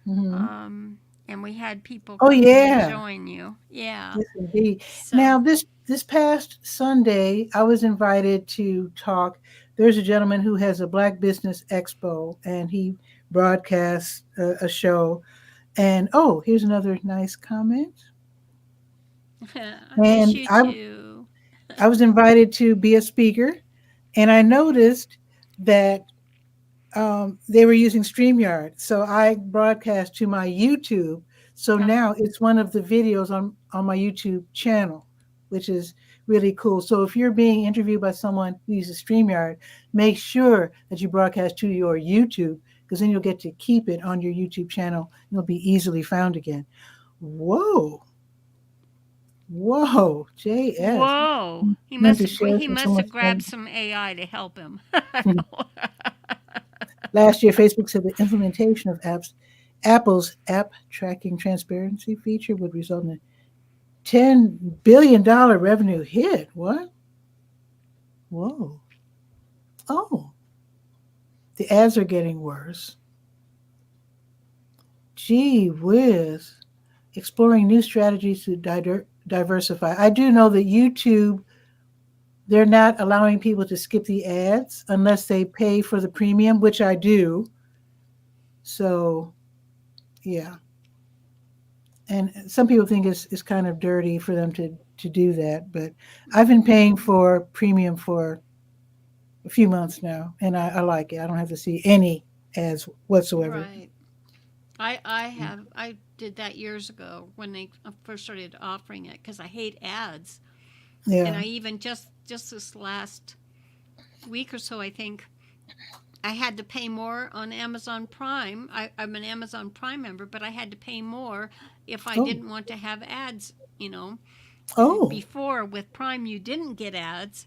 hmm and we had people Oh come in and yeah. join you. Yeah. Yes, indeed. So, Now, this past Sunday, I was invited to talk. There's a gentleman who has a Black Business Expo, and he broadcasts a show. And oh, here's another nice comment. I miss And you I too. I was invited to be a speaker, and I noticed that they were using StreamYard. So I broadcast to my YouTube. So Uh-huh. now it's one of the videos on my YouTube channel, which is really cool. So if you're being interviewed by someone who uses StreamYard, make sure that you broadcast to your YouTube because then you'll get to keep it on your YouTube channel. It'll be easily found again. Whoa. Whoa, JS. Whoa. Meant to share He from must have someone's grabbed phone. some AI to help him. Last year, Facebook said the implementation of Apple's app tracking transparency feature would result in a $10 billion revenue hit. What? Whoa. Oh, the ads are getting worse. Gee whiz. Exploring new strategies to diversify. I do know that YouTube, they're not allowing people to skip the ads unless they pay for the premium, which I do. So, yeah. And some people think it's kind of dirty for them to do that, but I've been paying for premium for a few months now, and I like it. I don't have to see any ads whatsoever. Right. I did that years ago when they first started offering it because I hate ads. And Yeah. I even just this last week or so, I think I had to pay more on Amazon Prime. I'm an Amazon Prime member, but I had to pay more if I Oh, didn't want to have ads, oh, Before with Prime, you didn't get ads,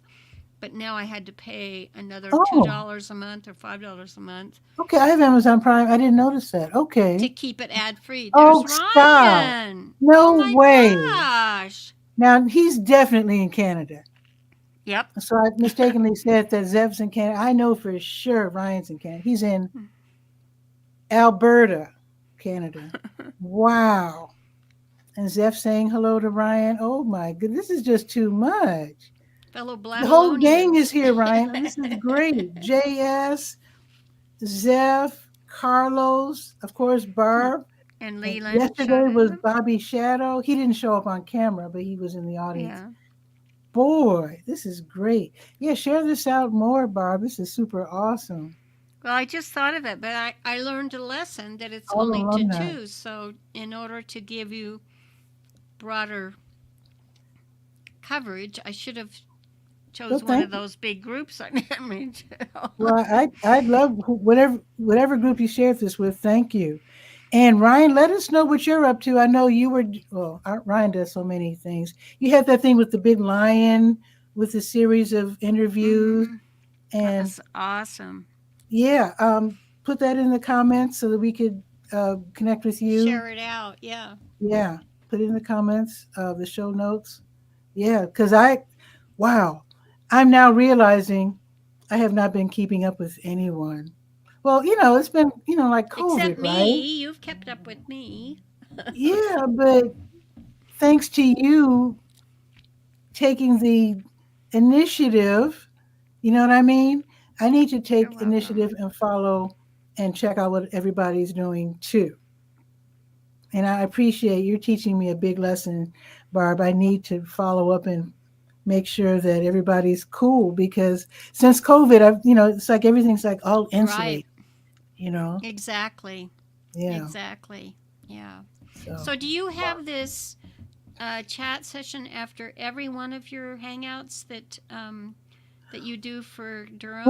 but now I had to pay another oh. $2 a month or $5 a month Okay, I have Amazon Prime. I didn't notice that. to Okay. keep it ad free. Oh, There's stop. Ryan. Oh No my way. gosh. Now, he's definitely in Canada. Yep. So I mistakenly said that Zev's in Canada. I know for sure Ryan's in Canada. He's in Alberta, Canada. Wow. And Zev saying hello to Ryan. Oh my goodness, this is just too much. Fellow The whole gang is Blackstonians. here, Ryan. And this is great. JS, Zev, Carlos, of course, Barb. And And Leland. yesterday was Shadow. Bobby Shadow. He didn't show up on camera, but he was in the audience. Yeah. Boy, this is great. Yeah, share this out more, Barb. This is super awesome. Well, I just thought of it, but I learned a lesson that it's All only to alumni. two. So, in order to give you broader coverage, I should have Well, chose one thank of you. those big groups I mean, Well, I'd love whatever group you shared this with. Thank you. And Ryan, let us know what you're up to. I know you were Ryan does so many things. You had that thing with the big lion with a series of interviews, That and was awesome. yeah, put that in the comments so that we could connect with you. Share it out. Yeah. Yeah, put it in the comments, the show notes. Yeah, because wow, I'm now realizing I have not been keeping up with anyone. Well, it's been, like Except COVID, right? me. You've kept up with me. Yeah, but thanks to you taking the initiative, you know what I mean? I need to You're take welcome. initiative and follow and check out what everybody's doing too. And I appreciate you're teaching me a big lesson, Barb. I need to follow up and make sure that everybody's cool because since COVID, it's like everything's like all Right. insulated, you know? Exactly. Yeah. Exactly. Yeah. So, So, do you have this chat session after every one of your hangouts that you do for Durham?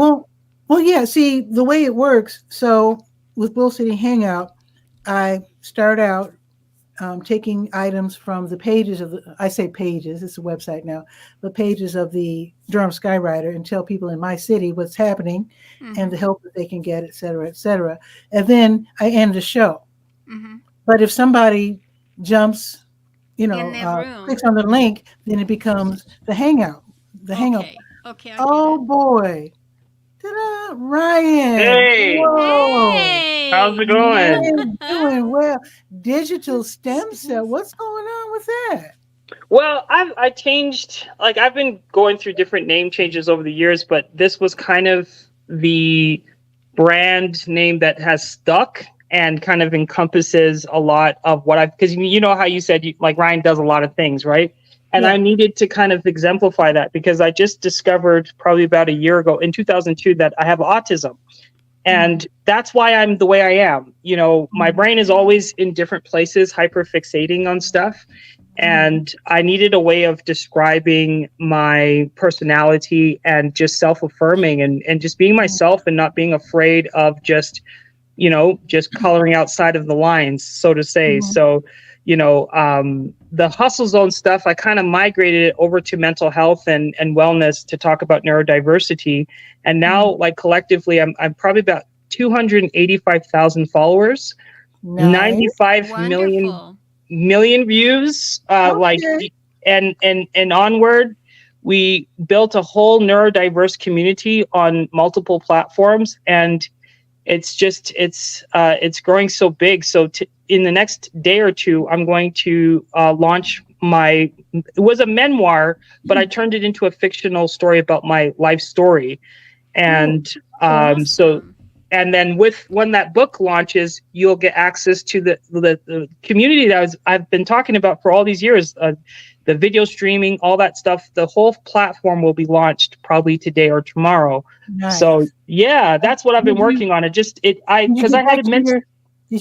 well, yeah. See the way it works. So with Bull City Hangout, I start out taking items from the pages I say pages, it's a website now, the pages of the Durham Skywriter and tell people in my city what's happening and the help that they can get, et cetera, et cetera. And then I end the show. Mm-hmm. But if somebody jumps, In the room. clicks on the link, then it becomes the Hangout. The Hangout. Okay. Okay, I Oh get it. boy. Ta-da! Ryan. Hey, Whoa. how's it Hey! going? Man, doing well. Digital stem cell. What's going on with that? Well, I changed, like I've been going through different name changes over the years, but this was kind of the brand name that has stuck and kind of encompasses a lot of what because you know how you said like Ryan does a lot of things, right? And Yeah. I needed to kind of exemplify that because I just discovered probably about a year ago in 2002 that I have autism. And that's why I'm the way I am. My brain is always in different places, hyperfixating on stuff. And I needed a way of describing my personality and just self-affirming and just being myself and not being afraid of just coloring outside of the lines, so to say. So, the hustle zone stuff, I kind of migrated it over to mental health and wellness to talk about neurodiversity. And now, like collectively, I'm probably about 285,000 followers, Nice. 95 Wonderful. million views, Okay. and onward. We built a whole neurodiverse community on multiple platforms, and it's growing so big. So in the next day or two, I'm going to launch it was a memoir, but I turned it into a fictional story about my life story. And Awesome. and then when that book launches, you'll get access to the community that I've been talking about for all these years, the video streaming, all that stuff. The whole platform will be launched probably today or tomorrow. Nice. So yeah, that's what I've been working on. Did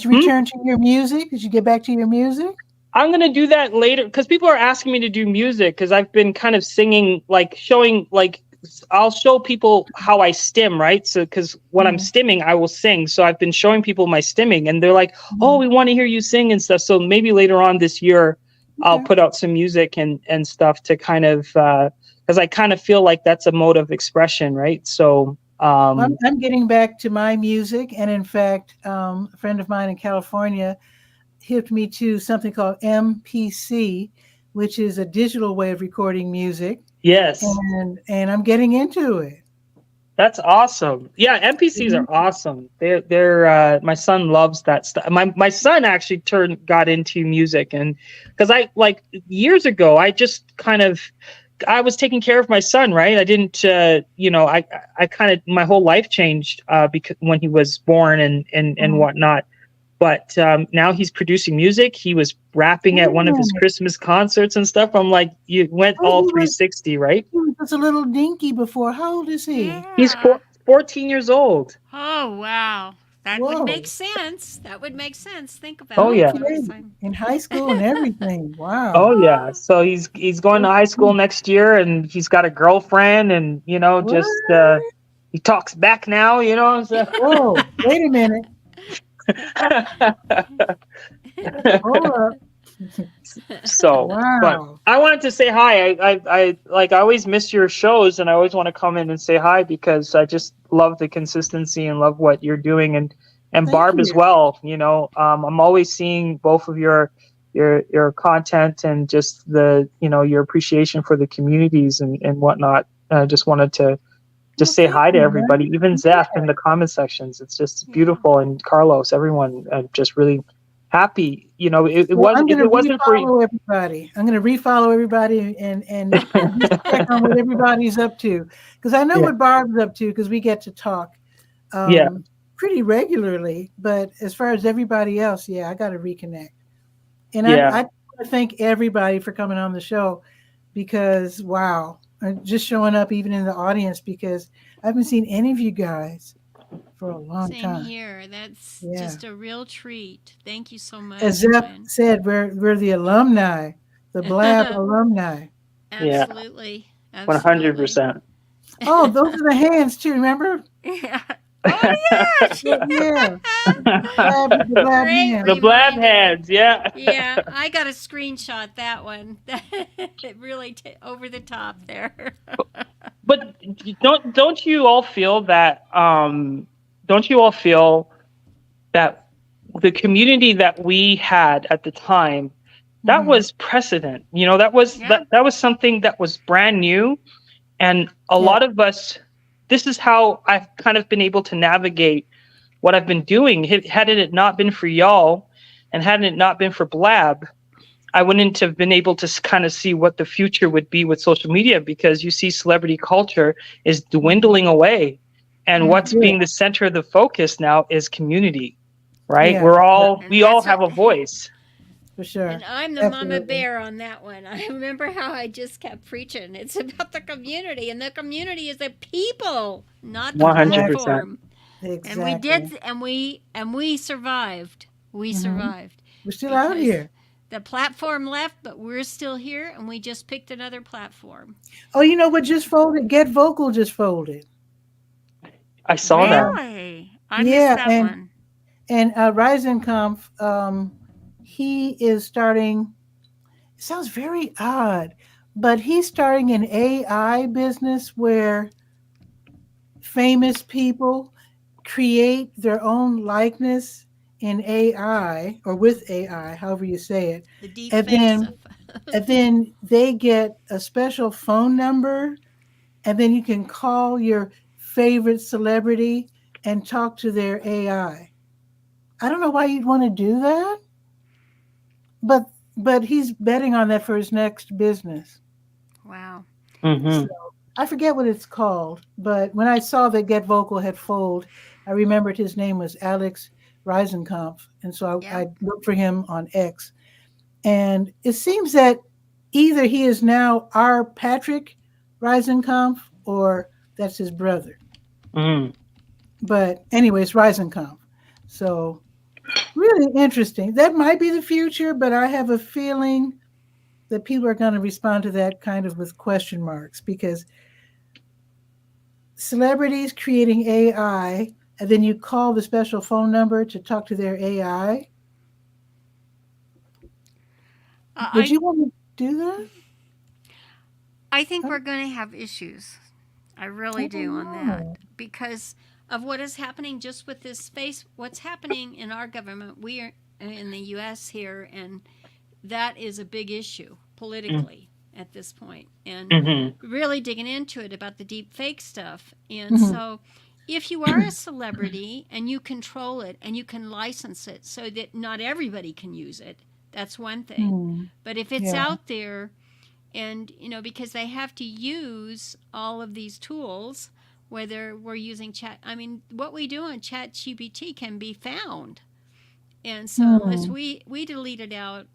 you return to your music? Did you get back to your music? I'm going to do that later because people are asking me to do music because I've been kind of singing, like showing like I'll show people how I stim, right? So because when I'm Mhm. stimming, I will sing. So I've been showing people my stimming, and they're like, "Oh, we want to hear you sing and stuff." So maybe later on this year, I'll Okay. put out some music and stuff to kind of because I kind of feel like that's a mode of expression, right? So I'm getting back to my music, and in fact, a friend of mine in California hipped me to something called MPC, which is a digital way of recording music, yes, and I'm getting into it. that's awesome. Yeah, NPCs are awesome. They're my son loves that stuff. My son actually got into music, and because I like years ago, I just kind of I was taking care of my son, right? I didn't I kind of my whole life changed because when he was born and whatnot. But now he's producing music. He was rapping at one of his Christmas concerts and stuff. I'm like, you went all 360, right? He was just a little dinky before. How old is he? He's Yeah. 14 years old. Oh, wow. That would Whoa. make sense. That would make sense. Think about Oh, it. yeah. In high school and everything. Wow. Oh yeah. So he's going to high school next year, and he's got a girlfriend, and What? just he talks back now, So. Whoa, wait a minute. Hold up. So, Wow. but I wanted to say hi. I always miss your shows, and I always want to come in and say hi because I just love the consistency and love what you're doing, and Thank Barb you. as well. I'm always seeing both of your content and just the your appreciation for the communities and whatnot. I just wanted to just say hi to everybody, even Zeph in the comment sections. It's just beautiful, and Carlos, everyone, just really happy. It wasn't for you. Everybody. I'm going to refollow everybody and just check on what everybody's up to, because I know what Barb's up to, because we get to talk pretty regularly. But as far as everybody else, I got to reconnect. And I want to thank everybody for coming on the show, because wow, just showing up even in the audience, because I haven't seen any of you guys for a long time. Same here. That's just a real treat. Thank you so much. As Zeph said, we're the alumni, the Blab alumni. Absolutely. 100%. Oh, those are the hands too, remember? Yeah. Oh yes. Yeah. The Blab hands, yeah. Yeah, I got to screenshot that one. It really over the top there. But don't you all feel that the community that we had at the time, that was precedent. That was something that was brand new, and a lot of us, this is how I've kind of been able to navigate what I've been doing. Had it not been for y'all, and hadn't it not been for Blab, I wouldn't have been able to kind of see what the future would be with social media, because you see celebrity culture is dwindling away, and what's being the center of the focus now is community, right? Yeah. We all have a voice. For sure. And I'm the mama bear on that one. I remember how I just kept preaching. It's about the community, and the community is the people, not the 100%. platform. Exactly. And we did, and we survived. We survived. We're still out here. The platform left, but we're still here, and we just picked another platform. Oh, you know what just folded? Get Vocal just folded. I saw that. Really? I missed that one. And 𝗕𝗓𝗓𝗧𝗬, he is starting, it sounds very odd, but he's starting an AI business where famous people create their own likeness in AI, or with AI, however you say it. The deep and then they get a special phone number, and then you can call your favorite celebrity and talk to their AI. I don't know why you'd want to do that, but he's betting on that for his next business. Wow. So, I forget what it's called, but when I saw that Get Vocal had folded, I remembered his name was Alex 𝗕𝗓𝗓𝗓, and so I looked for him on X. And it seems that either he is now our Patrick 𝗕𝗓𝗓𝗓, or that's his brother. But anyways, 𝗕𝗓𝗓𝗓𝗓. So really interesting. That might be the future, but I have a feeling that people are going to respond to that kind of with question marks, because celebrities creating AI, and then you call the special phone number to talk to their AI. Would I you want to do that? I think we're going to have issues. I really I do don't on that know. because of what is happening just with this space. What's happening in our government? We are in the U.S. here, and that is a big issue politically at this point, and Mm-hmm. really digging into it about the deep fake stuff. And Mhm. so, if you are a celebrity and you control it and you can license it so that not everybody can use it, that's one thing. Hmm. But if it's Yeah. out there, and because they have to use all of these tools, whether we're using chat, I mean, what we do on chat gpt can be found, and so unless Hmm. we delete it out,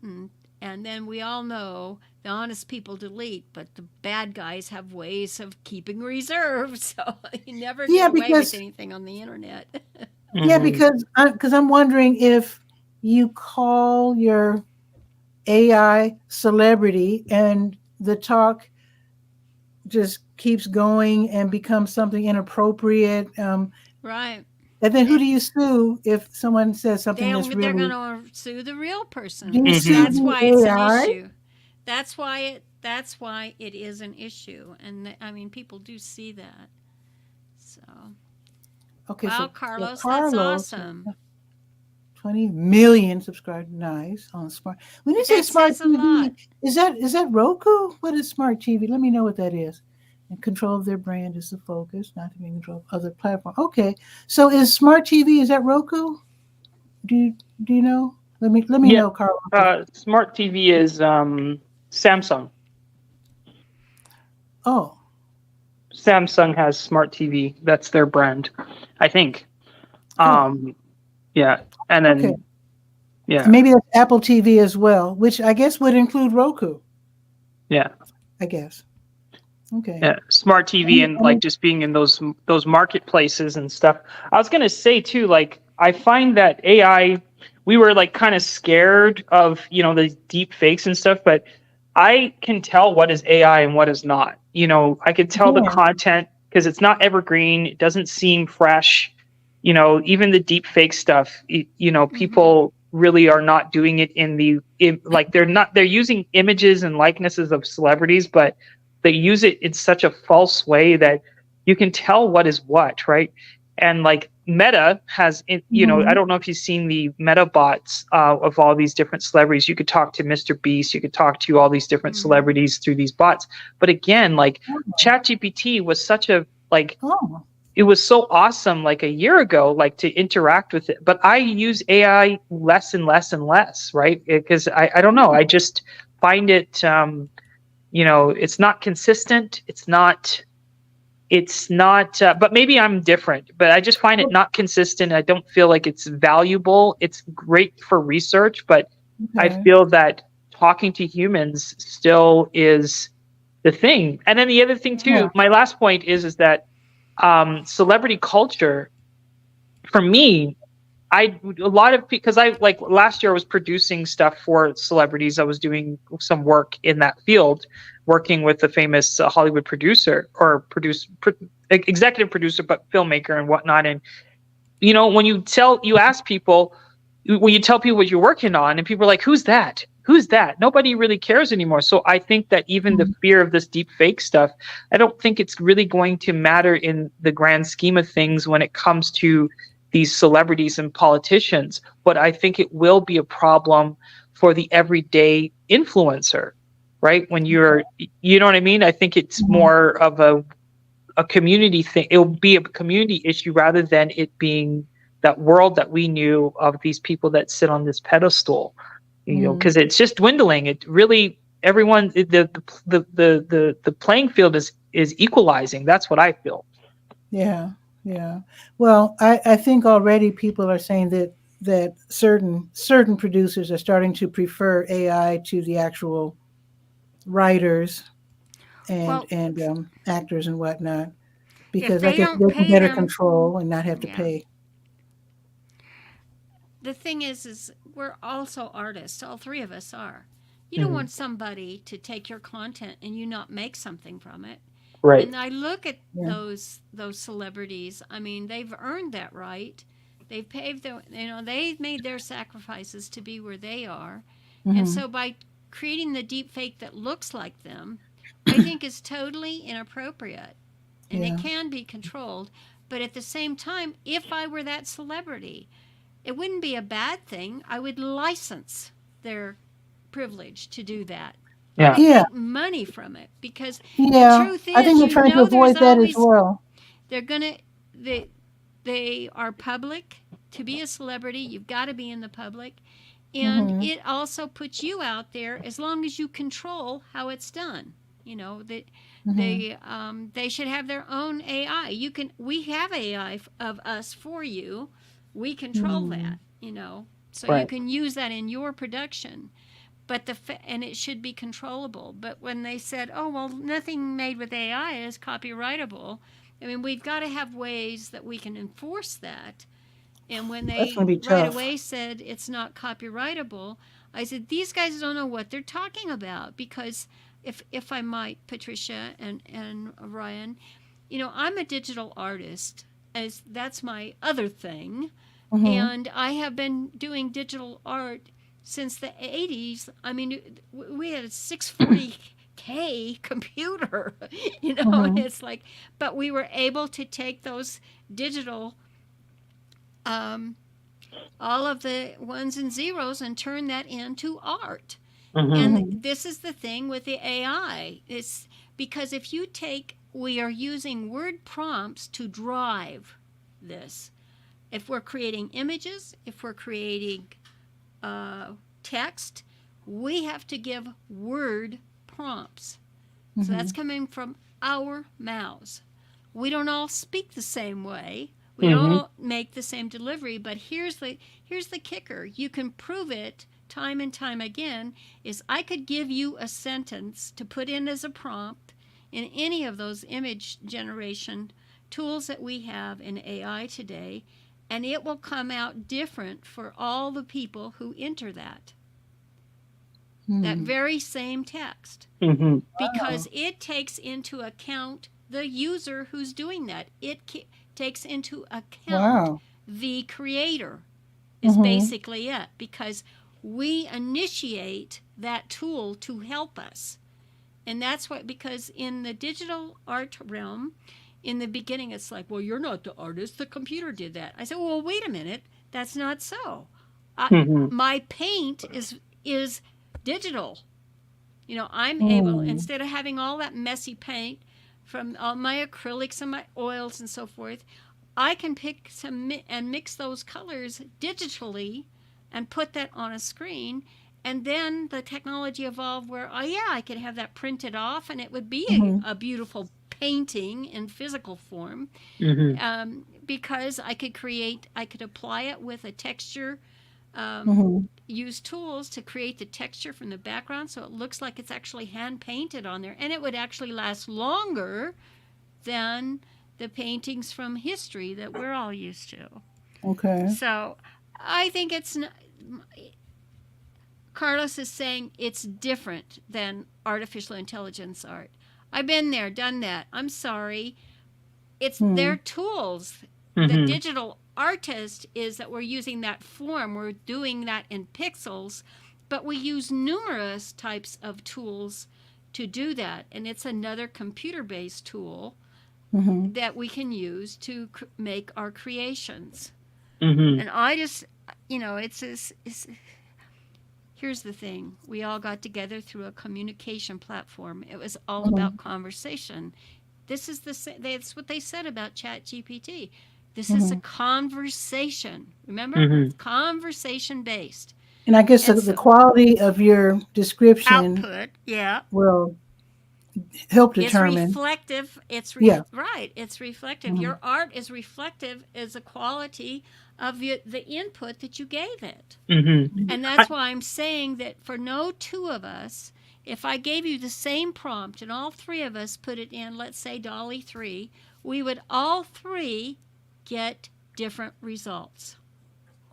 and then we all know the honest people delete, but the bad guys have ways of keeping reserve, so you never Yeah, get away with because anything on the internet. yeah, Mm-hmm. because I'm wondering if you call your AI celebrity and the talk just keeps going and becomes something inappropriate. Right. And then who They, do you sue if someone says something that's they're really? going to sue the real Do person, you and sue Mm-hmm. that's the why it's an AI? issue. That's why it is an issue, and I mean, people do see that. So, Okay, wow, so Carlos, that's Carlos, awesome. 20 million subscribers. Nice on smart. When you say That smart says a lot. TV, is that Roku? What is smart TV? Let me know what that is. And control of their brand is the focus, not to be in control of other platforms. Okay, so is smart TV? Is that Roku? Do you, do you know? Let me Yeah. know, Carlos. Smart TV is Samsung. Oh, Samsung has smart TV. That's their brand, I think. oh, Yeah, and okay. then yeah, Maybe that's Apple TV as well, which I guess would include Roku. yeah, I guess. Okay. yeah. Smart TV and like just being in those marketplaces and stuff. I was gonna say too, like I find that AI, we were like kind of scared of the deep fakes and stuff, but I can tell what is AI and what is not. I could tell the Yeah. content because it's not evergreen. It doesn't seem fresh. Even the deep fake stuff. Mm-hmm. People really are not doing it like they're using images and likenesses of celebrities, but they use it in such a false way that you can tell what is what, right? And like Meta has, I Mhm. don't know if you've seen the Meta bots of all these different celebrities. You could talk to Mr. Beast, you could talk to all these different Mm-hmm. celebrities through these bots. But again, like Oh, ChatGPT was such a like oh, it was so awesome like a year ago, like to interact with it. But I use AI less and less and less, right? Because I don't know, I just find it it's not consistent. It's not but maybe I'm different, but I just find it not consistent. I don't feel like it's valuable. It's great for research, but I okay. feel that talking to humans still is the thing. And then the other thing Yeah. too, my last point is that celebrity culture for me, I a lot of because I like last year I was producing stuff for celebrities. I was doing some work in that field, working with a famous Hollywood producer or executive producer, but filmmaker and whatnot. And when you ask people, when you tell people what you're working on, and people are like, "Who's that? Who's that?" Nobody really cares anymore. So I think that even the Mhm. fear of this deep fake stuff, I don't think it's really going to matter in the grand scheme of things when it comes to these celebrities and politicians. But I think it will be a problem for the everyday influencer, right? When you know what I mean? I think it's Mhm. more of a community thing. It'll be a community issue rather than it being that world that we knew of these people that sit on this pedestal. Mhm. Because it's just dwindling. It really everyone the playing field is equalizing. That's what I feel. Yeah. Yeah. Well, I think already people are saying that certain producers are starting to prefer AI to the actual writers and Well, actors and whatnot if because I they guess don't they can pay better them, control and not have to yeah. pay. The thing is we're also artists. All three of us are. You don't Mhm. want somebody to take your content and you not make something from it. Right. And I look at Yeah. those celebrities. I mean, they've earned that right. They've paved their, they've made their sacrifices to be where they are. And Mhm. so by creating the deep fake that looks like them, I think is totally inappropriate. And Yeah. it can be controlled. But at the same time, if I were that celebrity, it wouldn't be a bad thing. I would license their privilege to do that. I Yeah. would Yeah. make money from it because the Yeah. truth I think is, we're trying to there's avoid that as always well. they're gonna they are public. To be a celebrity, you've got to be in the public, and Mhm. it also puts you out there as long as you control how it's done. That Mhm. they should have their own AI. We have AI of us for you. We control that. Mhm. So you Right. can use that in your production. But and it should be controllable. But when they said, "Oh well, nothing made with AI is copyrightable," I mean, we've got to have ways that we can enforce that. And when That's they gonna be right tough. away said it's not copyrightable, I said these guys don't know what they're talking about because if I might, Patricia and Ryan, I'm a digital artist, as that's my other thing, Mhm. and I have been doing digital art since the 80s. I mean, we had a 640K computer, and Mhm. it's like, but we were able to take those digital, um, all of the ones and zeros and turn that into art. Mm-hmm. And Mhm. this is the thing with the AI. It's because if you take, we are using word prompts to drive this. If we're creating images, if we're creating text, we have to give word prompts. So that's Mhm. coming from our mouths. We don't all speak the same way. We don't Mm-hmm. all make the same delivery, but here's the kicker. You can prove it time and time again is I could give you a sentence to put in as a prompt in any of those image generation tools that we have in AI today, and it will come out different for all the people who enter that Mhm. very same text, Mm-hmm. because Wow. it takes into account the user who's doing that. It takes into account Wow. the creator is Mhm. basically it, because we initiate that tool to help us. And that's what, because in the digital art realm, in the beginning, it's like, well, you're not the artist, the computer did that. I said, well, wait a minute, that's not so. Mm-hmm. My paint is digital. I'm able, Mm. instead of having all that messy paint from all my acrylics and my oils and so forth, I can pick some and mix those colors digitally and put that on a screen. And then the technology evolved where, oh yeah, I could have that printed off and it would be Mhm. a beautiful painting in physical form, Mm-hmm. because I could apply it with a texture, Mhm. use tools to create the texture from the background so it looks like it's actually hand painted on there, and it would actually last longer than the paintings from history that we're all used to. Okay. So I think it's not, Carlos is saying it's different than artificial intelligence art. I've been there, done that. I'm sorry. It's their Hmm. tools. The Mm-hmm. digital artist is that we're using that form, we're doing that in pixels, but we use numerous types of tools to do that. And it's another computer based tool Mhm. that we can use to make our creations. Mm-hmm. And I just, it's here's the thing. We all got together through a communication platform. It was all about Mhm. conversation. That's what they said about ChatGPT. This is a Mhm. conversation. Remember? Mm-hmm. It's conversation based. And I guess And the so quality of your description output, yeah, will help it's determine. reflective. Yeah. Right. It's reflective. Mhm. Your art is reflective as a quality of the input that you gave it. Mm-hmm. And I, that's why I'm saying that for no two of us, if I gave you the same prompt and all three of us put it in, let's say DALL-E 3, we would all three get different results.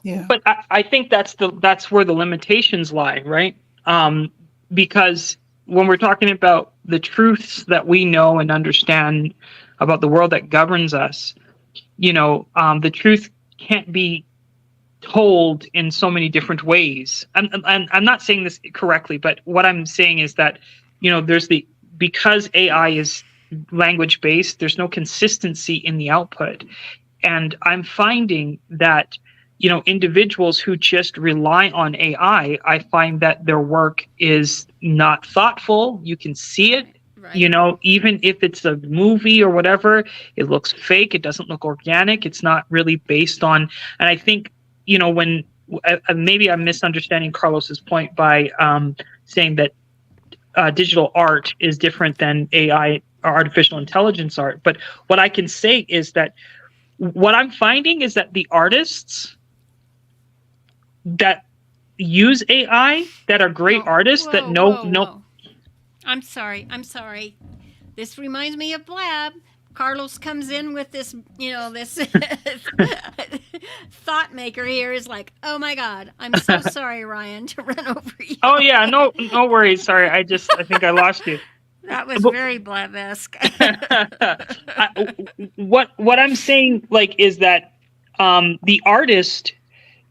Yeah. but I think that's where the limitations lie, right? Because when we're talking about the truths that we know and understand about the world that governs us, the truth can't be told in so many different ways. I'm not saying this correctly, but what I'm saying is that, because AI is language based, there's no consistency in the output. And I'm finding that, individuals who just rely on AI, I find that their work is not thoughtful. You can see it. Right. Even if it's a movie or whatever, it looks fake. It doesn't look organic. It's not really based on, and I think, when maybe I'm misunderstanding Carlos's point by saying that digital art is different than AI or artificial intelligence art. But what I can say is that what I'm finding is that the artists that use AI, that are great artists, that know. I'm sorry. This reminds me of Blab. Carlos comes in with this, this thought maker here is like, oh my God, I'm so sorry, Ryan, to run over you. Oh yeah, no worries. Sorry, I think I lost you. That was very Blab-esque. What I'm saying, is that the artist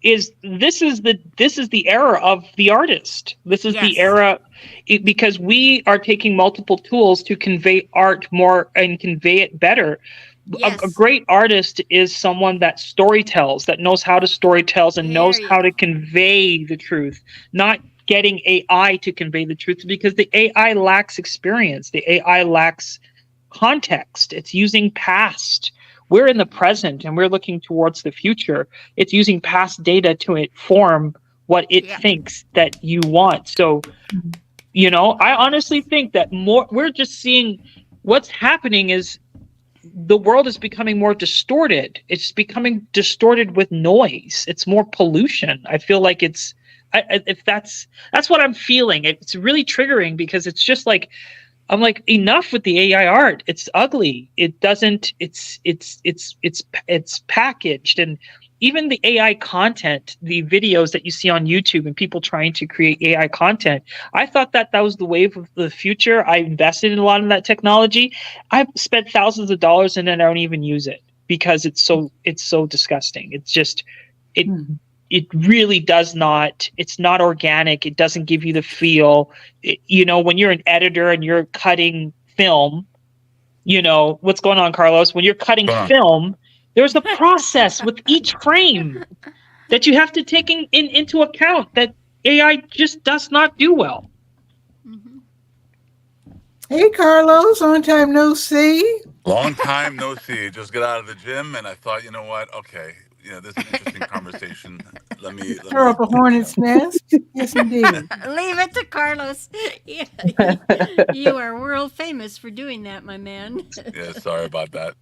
this is the era of the artist. This is the era, because we are taking multiple tools to convey art more and convey it better. Yes. A great artist is someone that storytells, that knows how to storytells and knows how to convey the truth, not getting AI to convey the truth, because the AI lacks experience. The AI lacks context. It's using past. We're in the present and we're looking towards the future. It's using past data to inform what it thinks that you want. So, I honestly think that we're just seeing what's happening is the world is becoming more distorted. It's becoming distorted with noise. It's more pollution. I feel like if that's what I'm feeling. It's really triggering, because it's just like, I'm like, enough with the AI art. It's ugly. It doesn't. It's packaged, and even the AI content, the videos that you see on YouTube and people trying to create AI content. I thought that was the wave of the future. I invested in a lot of that technology. I've spent thousands of dollars and I don't even use it because it's so disgusting. It's just it really does not, it's not organic. It doesn't give you the feel. When you're an editor and you're cutting film, what's going on, Carlos? When you're cutting film, there's a process with each frame that you have to take into account that AI just does not do well. Mm-hmm. Hey, Carlos, long time no see. Long time no see. Just got out of the gym, and I thought, you know what? Okay, this is an interesting conversation. Let me throw up a hornet's nest. Yes, indeed. Leave it to Carlos. Yeah, you are world famous for doing that, my man. Yeah, sorry about that.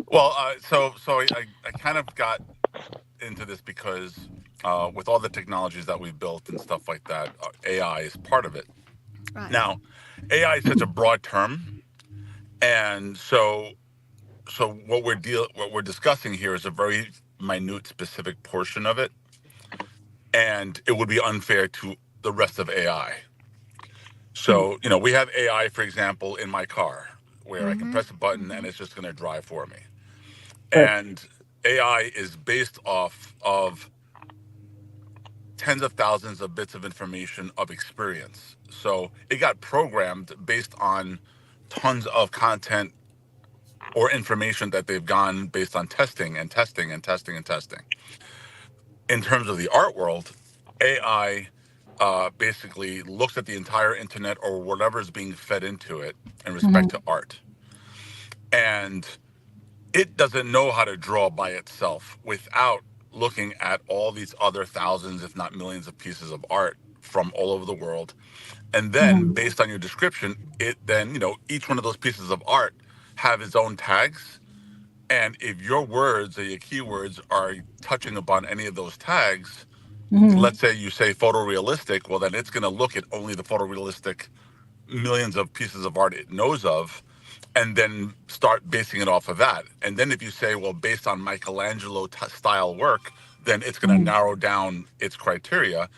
Well, so I kind of got into this because with all the technologies that we've built and stuff like that, AI is part of it. Right. Now, AI is such a broad term, and so what we're discussing here is a very minute, specific portion of it, and it would be unfair to the rest of AI. So, we have AI, for example, in my car, where I can press a button and it's just going to drive for me. Right. And AI is based off of tens of thousands of bits of information of experience. So it got programmed based on tons of content or information that they've gone based on testing and testing and testing and testing. In terms of the art world, AI basically looks at the entire internet or whatever is being fed into it in respect to art. And it doesn't know how to draw by itself without looking at all these other thousands, if not millions of pieces of art from all over the world. And then based on your description, it then, each one of those pieces of art have its own tags. And if your words or your keywords are touching upon any of those tags, let's say you say photorealistic, well, then it's going to look at only the photorealistic millions of pieces of art it knows of, and then start basing it off of that. And then if you say, well, based on Michelangelo style work, then it's going to narrow down its criteria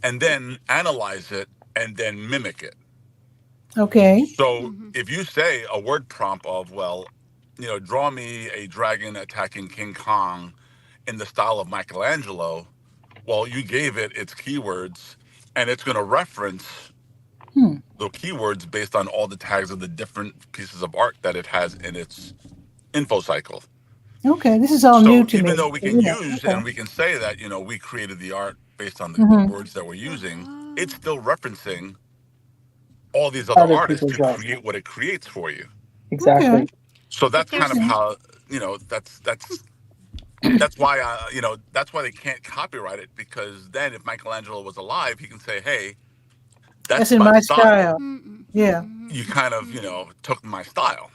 and then analyze it and then mimic it. Okay. So if you say a word prompt of, well, draw me a dragon attacking King Kong in the style of Michelangelo, well, you gave it its keywords, and it's going to reference Hmm. the keywords based on all the tags of the different pieces of art that it has in its info cycle. Okay. This is all new So to even me. though we can Yeah. use Okay. and we can say that, we created the art based on the Hmm. words that we're using, Oh, it's still referencing all these other Other artists people's to art. create what it creates for you. Okay. Exactly. So but that's kind of there's how, that's why that's why they can't copyright it, because then if Michelangelo was alive, he can say, hey, That's that's in my my style. style. mm-mm, Yeah. mm-mm, You kind of, mm-mm, took my style.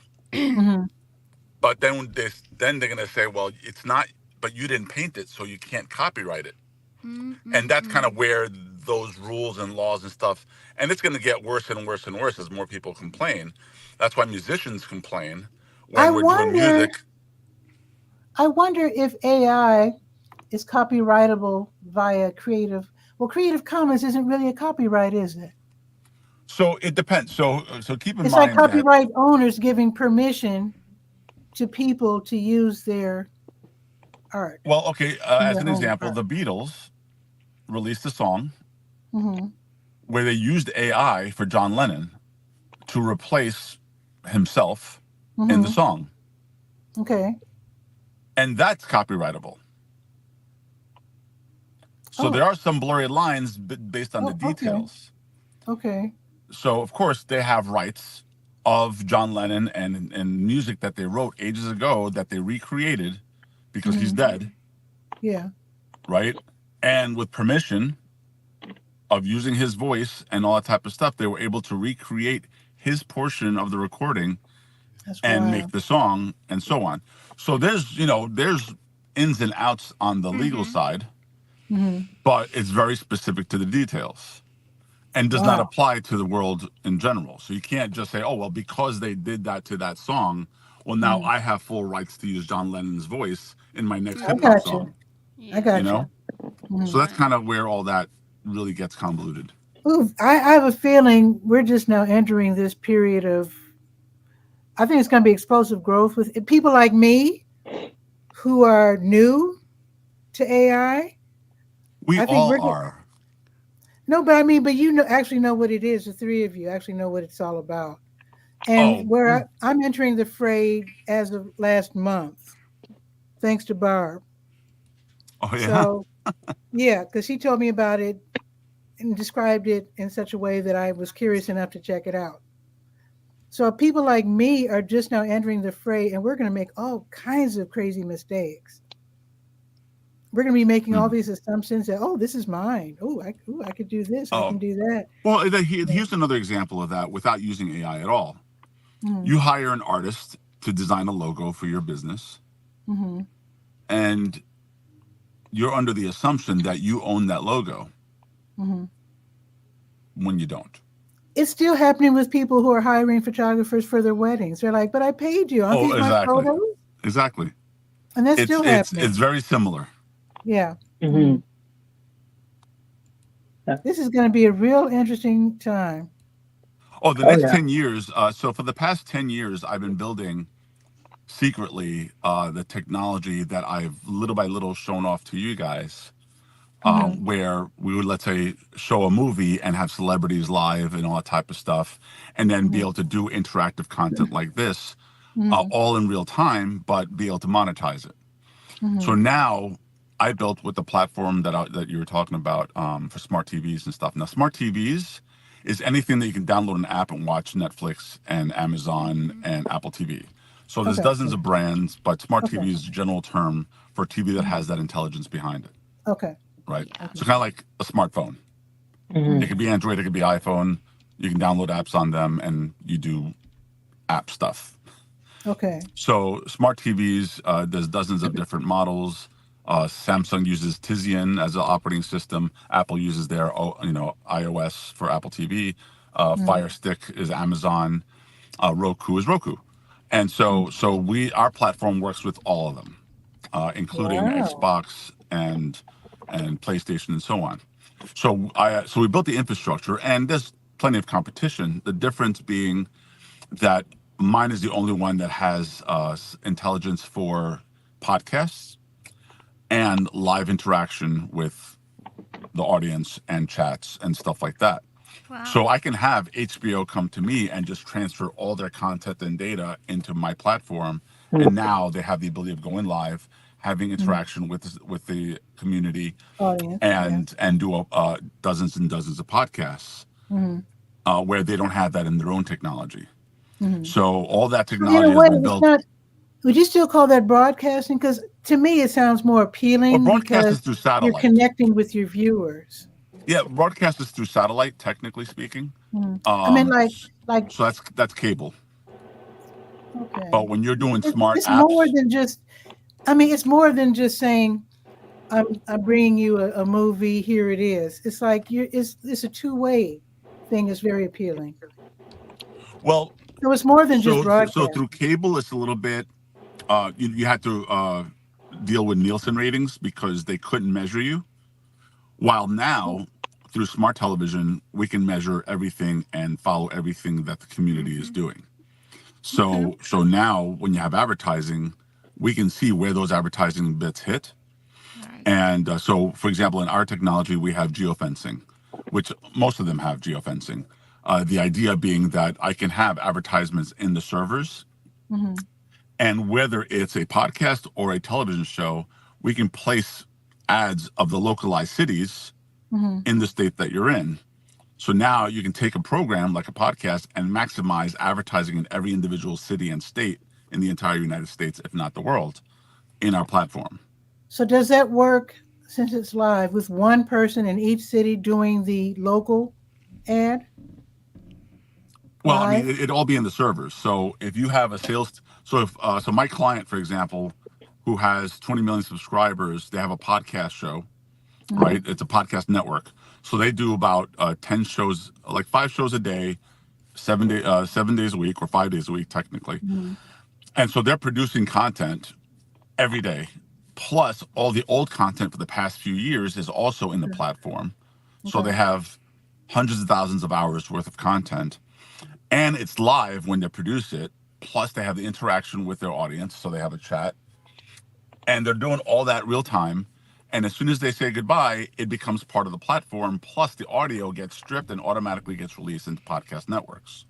Hmm. But then they're gonna say, well, it's not, but you didn't paint it, so you can't copyright it. And that's kind mm-mm. of where those rules and laws and stuff, and it's gonna get worse and worse and worse as more people complain. That's why musicians complain I when we're doing wonder. music. I wonder if AI is copyrightable via Creative. Well, Creative Commons isn't really a copyright, is it? So it depends. So keep in It's like mind that, copyright owners giving permission to people to use their art well, okay, in as their an own example, art. the Beatles released a song Hmm. where they used AI for John Lennon to replace himself in the Hmm. song, Okay. and that's copyrightable. So there Oh. are some blurry lines based on the Oh. Okay. details. Okay. So of course they have rights of John Lennon and music that they wrote ages ago that they recreated because he's Hmm. dead, Yeah. right? And with permission of using his voice and all that type of stuff, they were able to recreate his portion of the recording That's and make wild. the song and so on. So there's ins and outs on the legal side, Hmm. but it's very specific to the details and does not Wow. apply to the world in general. So you can't just say, oh, well, because they did that to that song, well, now Hmm. I have full rights to use John Lennon's voice in my next I hip hop got you. song, I Yeah, you got you. know? Hmm. So that's right. kind of where all that really gets convoluted. Ooh, I have a feeling we're just now entering this period of. I think it's going to be explosive growth with people like me who are new to AI. We I think all we're are. no, but I mean, but you know, actually know what it is. The three of you actually know what it's all about. And Oh, where I'm entering the fray as of last month, thanks to Barb. oh yeah. So yeah, because she told me about it and described it in such a way that I was curious enough to check it out. So people like me are just now entering the fray, and we're going to make all kinds of crazy mistakes. We're going to be making all Hmm. these assumptions that, oh, this is mine. I could do this. I can Oh, do that. well, here's another example of that without using AI at all. Mm-hmm. You hire an artist to design a logo for your business, Mm-hmm. and you're under the assumption that you own that logo Mm-hmm. when you don't. It's still happening with people who are hiring photographers for their weddings. They're like, but I paid you. Aren't Oh, these my exactly. photos? Exactly. And that's It's still it's happening. it's very similar. Yeah. Hmm. This is going to be a real interesting time. Oh, the Oh next yeah. 10 years, so for the past 10 years, I've been building secretly the technology that I've little by little shown off to you guys, Mm-hmm. where we would, let's say, show a movie and have celebrities live and all that type of stuff, and then be Mm-hmm. able to do interactive content like this, Mm-hmm. all in real time, but be able to monetize it. Mm-hmm. So now I built with the platform that you were talking about for smart TVs and stuff. Now, smart TVs is anything that you can download an app and watch Netflix and Amazon and Apple TV. So there's Okay. dozens of brands, but smart Okay. TV is a general term for TV that Mhm. has that intelligence behind it, Okay. right? Yeah. So kind of like a smartphone. Hmm. It could be Android, it could be iPhone. You can download apps on them and you do app stuff. Okay. So smart TVs, there's dozens of different models. Samsung uses Tizen as an operating system. Apple uses their iOS for Apple TV. Mm-hmm. Fire Stick is Amazon. Roku is Roku. And Mm-hmm. our platform works with all of them, including Wow. Xbox and PlayStation and so on. So we built the infrastructure, and there's plenty of competition. The difference being that mine is the only one that has intelligence for podcasts and live interaction with the audience and chats and stuff like that. Wow. So I can have HBO come to me and just transfer all their content and data into my platform, and now they have the ability of going live, having interaction with the community, Audience, and do dozens and dozens of podcasts where they don't have that in their own technology. So all that technology in a way, has been it's built. not. Would you still call that broadcasting? Because to me, it sounds more appealing Well, broadcast because is through you're satellite. connecting with your viewers. Yeah, broadcast is through satellite, technically speaking. I mean, like. So that's cable. Okay. But when you're doing smart It's more apps, than just. I mean, it's more than just saying, "I'm bringing you a movie. Here it is." It's like it's a two-way thing. It's very appealing. well, So it's more than just broadcast. so through cable, it's a little bit. You had to deal with Nielsen ratings because they couldn't measure you. While now, through smart television, we can measure everything and follow everything that the community is doing. So now when you have advertising, we can see where those advertising bits hit. Right. And so, for example, in our technology, we have geofencing, which most of them have geofencing. The idea being that I can have advertisements in the servers, and whether it's a podcast or a television show, we can place ads of the localized cities in the state that you're in. So now you can take a program like a podcast and maximize advertising in every individual city and state in the entire United States, if not the world, in our platform. So does that work, since it's live, with one person in each city doing the local ad? Well, Live? I mean, it'd all be in the servers. So if you have a sales, so my client, for example, who has 20 million subscribers, they have a podcast show, right? It's a podcast network. So they do about 10 shows, like 5 shows a day, 7 days a week, or 5 days a week, technically. And so they're producing content every day. Plus, all the old content for the past few years is also in the platform. So they have hundreds of thousands of hours worth of content. And it's live when they produce it. Plus, they have the interaction with their audience. So they have a chat. And they're doing all that real time. And as soon as they say goodbye, it becomes part of the platform. Plus, the audio gets stripped and automatically gets released into podcast networks.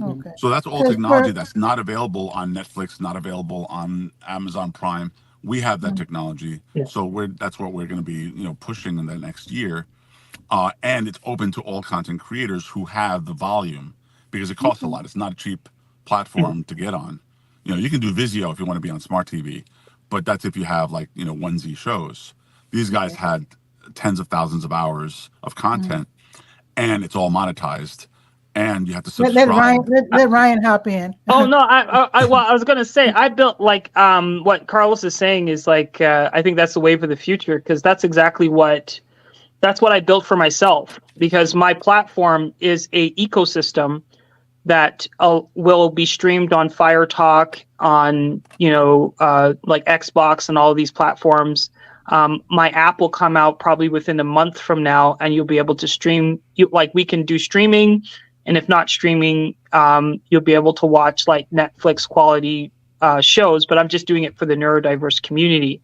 Okay. So that's all technology that's not available on Netflix, not available on Amazon Prime. We have that technology. So that's what we're going to be, pushing in the next year. And it's open to all content creators who have the volume, because it costs a lot. It's not a cheap platform to get on. You can do Vizio if you want to be on smart TV, but that's if you have onesie shows. These guys had tens of thousands of hours of content, and it's all monetized. And you have to subscribe. Let Ryan hop in. Oh no, I was gonna say, I built what Carlos is saying is I think that's the wave of the future, because that's exactly what I built for myself, because my platform is a ecosystem that will be streamed on Fire Talk, on like Xbox and all of these platforms. My app will come out probably within a month from now, and you'll be able to stream. We can do streaming, and if not streaming, you'll be able to watch like Netflix quality shows. But I'm just doing it for the neurodiverse community.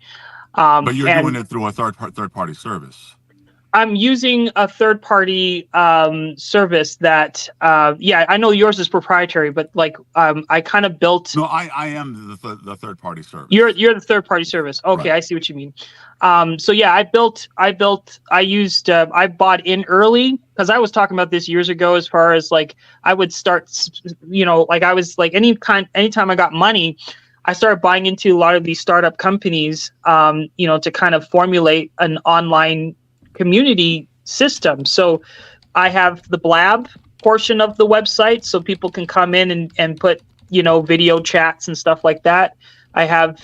But you're doing it through a third party service. I'm using a third-party service that, I know yours is proprietary, but I kind of built. No, I am the third-party service. You're the third-party service. Okay, right. I see what you mean. I bought in early, because I was talking about this years ago. As far as I would start, I was anytime I got money, I started buying into a lot of these startup companies, to kind of formulate an online community system. So I have the Blab portion of the website, so people can come in and put video chats and stuff like that. I have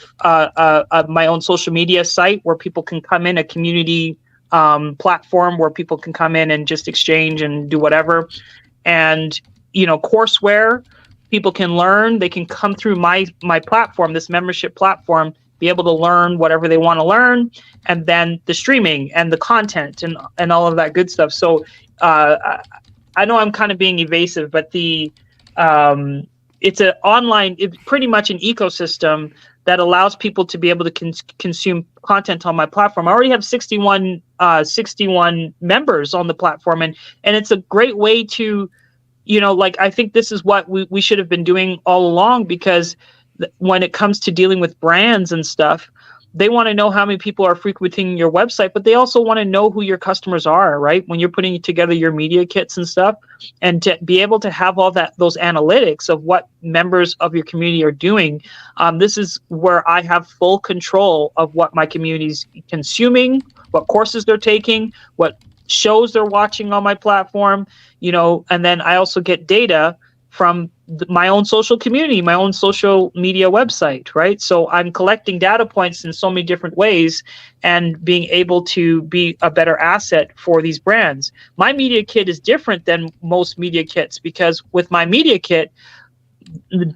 my own social media site where people can come in, a community platform where people can come in and just exchange and do whatever. And courseware, people can learn. They can come through my platform, this membership platform, be able to learn whatever they want to learn, and then the streaming and the content and all of that good stuff. So I know I'm kind of being evasive, but it's it's pretty much an ecosystem that allows people to be able to consume content on my platform. I already have 61 members on the platform, and it's a great way to, like, I think this is what we should have been doing all along, because when it comes to dealing with brands and stuff, they want to know how many people are frequenting your website, but they also want to know who your customers are, right? When you're putting together your media kits and stuff, and to be able to have all those analytics of what members of your community are doing, this is where I have full control of what my community's consuming, what courses they're taking, what shows they're watching on my platform, and then I also get data from my own social community, my own social media website, right? So I'm collecting data points in so many different ways and being able to be a better asset for these brands. My media kit is different than most media kits, because with my media kit, the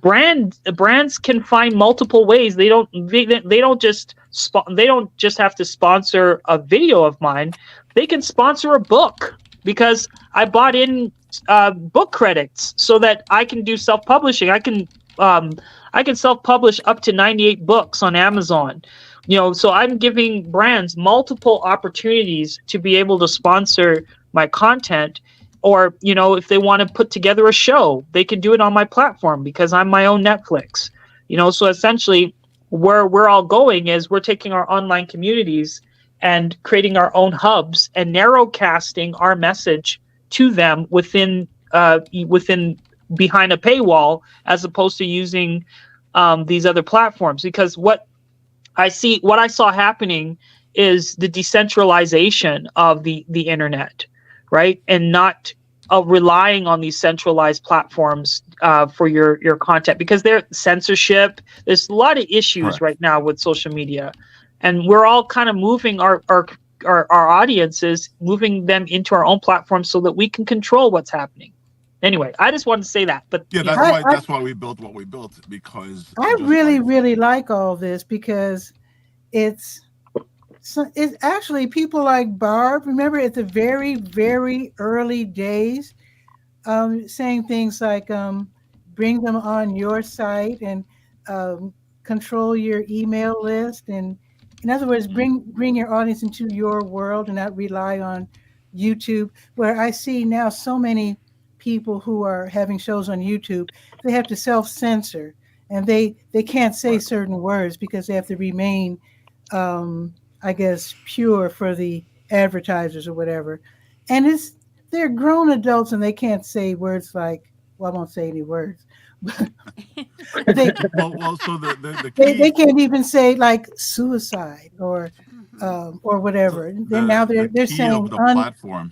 brands can find multiple ways. They don't just have to sponsor a video of mine. They can sponsor a book, because I bought in book credits so that I can do self-publishing. I can self-publish up to 98 books on Amazon. So I'm giving brands multiple opportunities to be able to sponsor my content, or if they want to put together a show, they can do it on my platform, because I'm my own Netflix. So essentially where we're all going is we're taking our online communities and creating our own hubs and narrowcasting our message to them within behind a paywall, as opposed to using these other platforms. Because what I saw happening is the decentralization of the internet, right? And not relying on these centralized platforms for your content, because there's censorship. There's a lot of issues right now with social media, and we're all kind of moving our audiences, moving them into our own platform so that we can control what's happening. Anyway, I just wanted to say that. But yeah, that's why we built what we built, because I really like all this, because it's actually people like Barb. Remember, at the very, very early days, saying things like bring them on your site and control your email list, and in other words, bring your audience into your world and not rely on YouTube. Where I see now so many people who are having shows on YouTube, they have to self-censor, and they can't say certain words because they have to remain, I guess, pure for the advertisers or whatever. And they're grown adults, and they can't say words like, well, I won't say any words. They can't even say like suicide or whatever. They're saying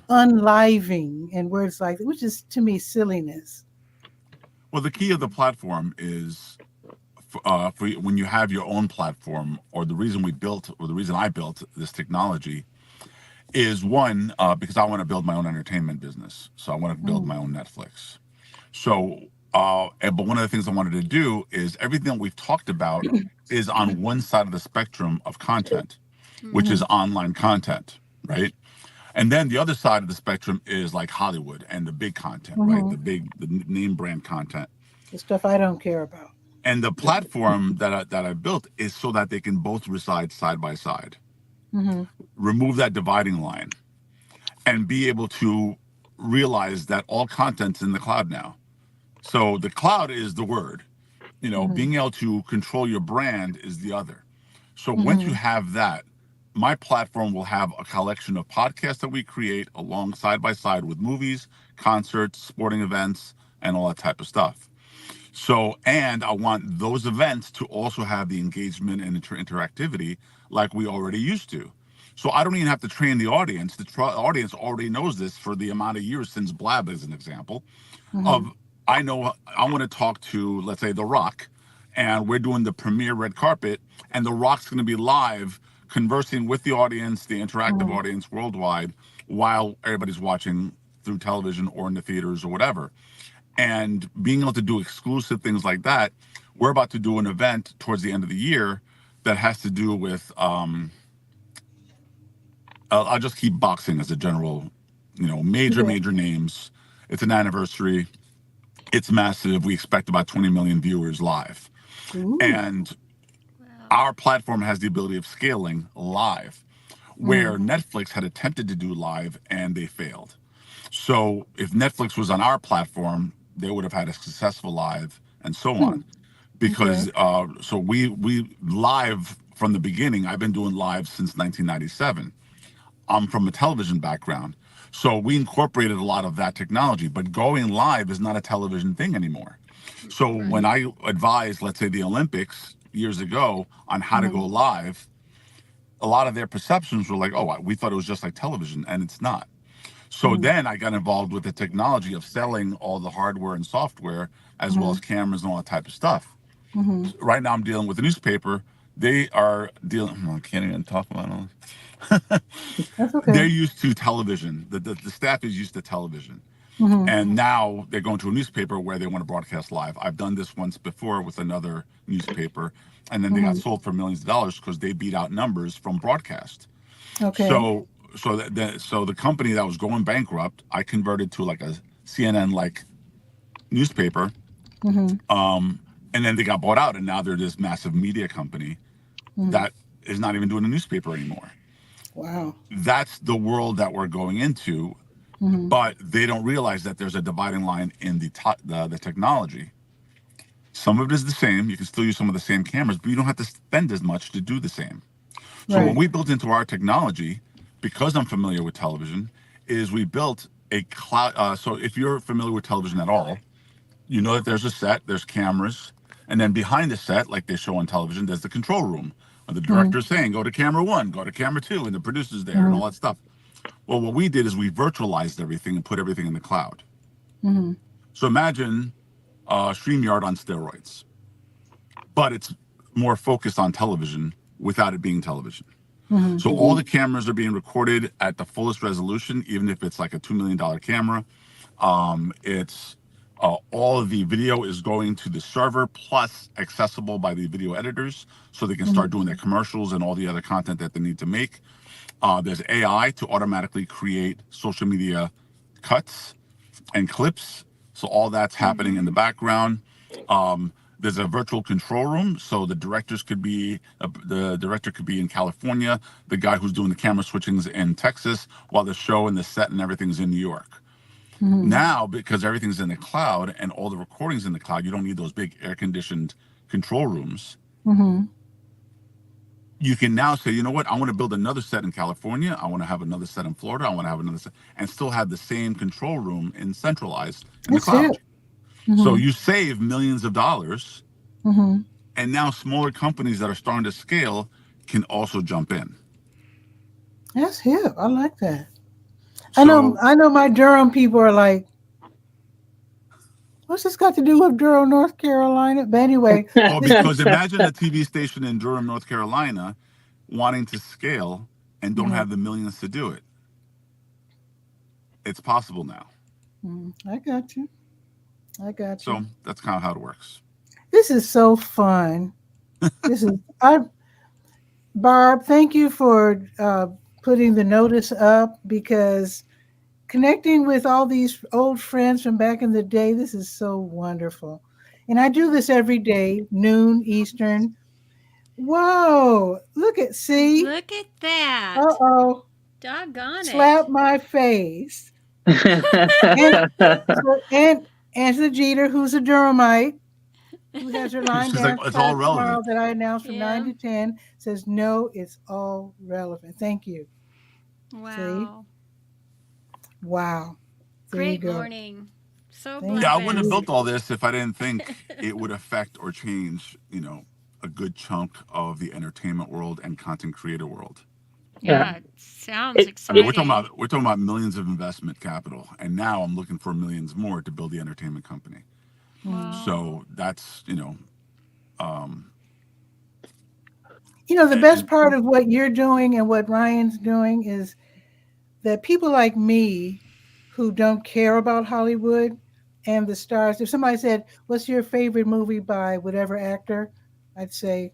unliving and words like that, which is to me silliness. Well, the key of the platform is for when you have your own platform, or the reason I built this technology is one, because I want to build my own entertainment business. So I want to build my own Netflix. So but one of the things I wanted to do is everything that we've talked about is on one side of the spectrum of content, which is online content, right? And then the other side of the spectrum is like Hollywood and the big content, right? The name brand content. The stuff I don't care about. And the platform that I built is so that they can both reside side by side. Remove that dividing line and be able to realize that all content's in the cloud now. So the cloud is the word, being able to control your brand is the other. So once you have that, my platform will have a collection of podcasts that we create along side by side with movies, concerts, sporting events, and all that type of stuff. So, and I want those events to also have the engagement and interactivity like we already used to. So I don't even have to train the audience. The audience already knows this for the amount of years since Blab, as an example, of I know I want to talk to, let's say, The Rock, and we're doing the premiere red carpet, and The Rock's going to be live conversing with the audience, the interactive audience worldwide, while everybody's watching through television or in the theaters or whatever. And being able to do exclusive things like that. We're about to do an event towards the end of the year that has to do with, I'll just keep boxing as a general, major names. It's an anniversary. It's massive. We expect about 20 million viewers live. Ooh. And Wow. our platform has the ability of scaling live, where Netflix had attempted to do live and they failed. So if Netflix was on our platform, they would have had a successful live and so on. Because so we live from the beginning. I've been doing live since 1997. I'm from a television background. So we incorporated a lot of that technology, but going live is not a television thing anymore. So when I advised, let's say, the Olympics years ago on how to go live, a lot of their perceptions were like, oh, we thought it was just like television, and it's not. So then I got involved with the technology of selling all the hardware and software, as well as cameras and all that type of stuff. Right now I'm dealing with a newspaper. They are dealing, I can't even talk about all this. That's okay. They're used to television. The staff is used to television. And now they're going to a newspaper where they want to broadcast live. I've done this once before with another newspaper, and then they got sold for millions of dollars because they beat out numbers from broadcast. Okay. So the company that was going bankrupt, I converted to like a CNN like newspaper, and then they got bought out, and now they're this massive media company that is not even doing a newspaper anymore. Wow. That's the world that we're going into, but they don't realize that there's a dividing line in the technology. Some of it is the same. You can still use some of the same cameras, but you don't have to spend as much to do the same. So what we built into our technology, because I'm familiar with television, is we built a cloud. So if you're familiar with television at all, you know that there's a set, there's cameras, and then behind the set, like they show on television, there's the control room. Where the director's saying, go to camera 1, go to camera 2, and the producer's there and all that stuff. Well, what we did is we virtualized everything and put everything in the cloud. So imagine StreamYard on steroids, but it's more focused on television without it being television. So all the cameras are being recorded at the fullest resolution, even if it's like a $2 million camera. It's all of the video is going to the server, plus accessible by the video editors, so they can start doing their commercials and all the other content that they need to make. There's AI to automatically create social media cuts and clips. So all that's happening in the background. There's a virtual control room, so the director could be in California, the guy who's doing the camera switching's in Texas, while the show and the set and everything's in New York. Now, because everything's in the cloud and all the recordings in the cloud, you don't need those big air-conditioned control rooms. You can now say, you know what, I want to build another set in California, I want to have another set in Florida, I want to have another set, and still have the same control room and centralized in the cloud. So you save millions of dollars, and now smaller companies that are starting to scale can also jump in. That's hip. I like that. So, I know my Durham people are like, what's this got to do with Durham, North Carolina? But anyway. Oh, because imagine a TV station in Durham, North Carolina wanting to scale and don't have the millions to do it. It's possible now. I got you. So that's kind of how it works. This is so fun. Barb, thank you for putting the notice up, because connecting with all these old friends from back in the day, this is so wonderful. And I do this every day, noon Eastern. Whoa, look at Look at that. Uh-oh. Doggone it. Slap my face. and Angela Jeter, who's a Durhamite, who has her line She's down like, it's all relevant. that I announced from 9 to 10, says, no, it's all relevant. Thank you. Wow. See? Wow. There Great you go. morning. So Thank Yeah, I blessed. wouldn't have built all this if I didn't think it would affect or change, a good chunk of the entertainment world and content creator world. Yeah, it sounds I exciting. mean, We're talking about millions of investment capital, and now I'm looking for millions more to build the entertainment company. Wow. So that's the best part of what you're doing and what Ryan's doing is that people like me who don't care about Hollywood and the stars, if somebody said, what's your favorite movie by whatever actor, I'd say,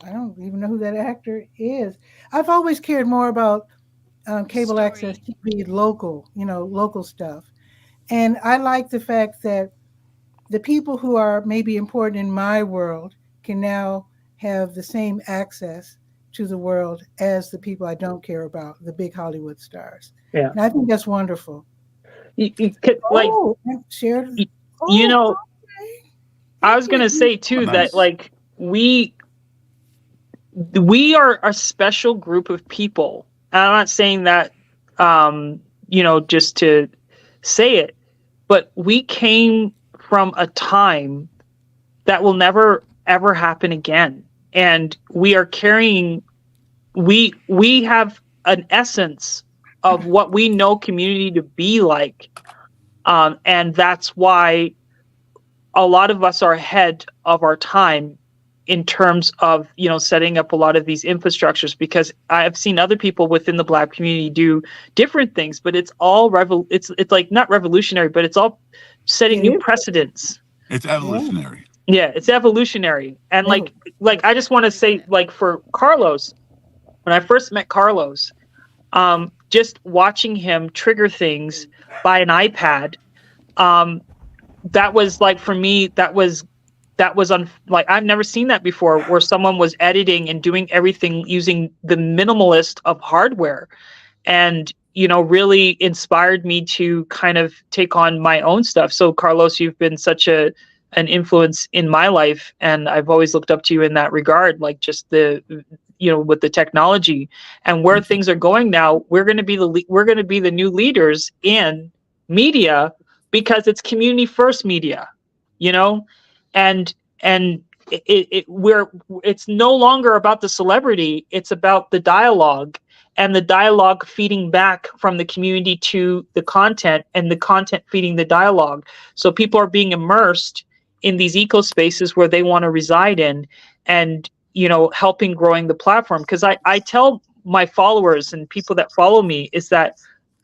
I don't even know who that actor is. I've always cared more about cable Story. access TV, local stuff. And I like the fact that the people who are maybe important in my world can now have the same access to the world as the people I don't care about, the big Hollywood stars. Yeah. And I think that's wonderful. Like, Oh, and shared. you Oh, know, okay. I Thank was gonna you. say Oh, too nice. that like we are a special group of people. And I'm not saying that just to say it, but we came from a time that will never ever happen again. And we are carrying we have an essence of what we know community to be like. And that's why a lot of us are ahead of our time in terms of setting up a lot of these infrastructures, because I've seen other people within the Black community do different things, but it's all it's like not revolutionary, but it's all setting It new is. precedents. It's Yeah. evolutionary. Yeah, it's evolutionary. And like Evolutionary. I just want to say, like, for Carlos, when I first met Carlos, just watching him trigger things by an iPad, that was like, for me, that was like, I've never seen that before, where someone was editing and doing everything using the minimalist of hardware, and really inspired me to kind of take on my own stuff. So Carlos, you've been such an influence in my life, and I've always looked up to you in that regard, like just the with the technology and where things are going now. We're going to be the new leaders in media, because it's community first media, you know and it's no longer about the celebrity, it's about the dialogue, and the dialogue feeding back from the community to the content, and the content feeding the dialogue. So people are being immersed in these eco spaces where they want to reside in, and helping growing the platform. Because I tell my followers and people that follow me is that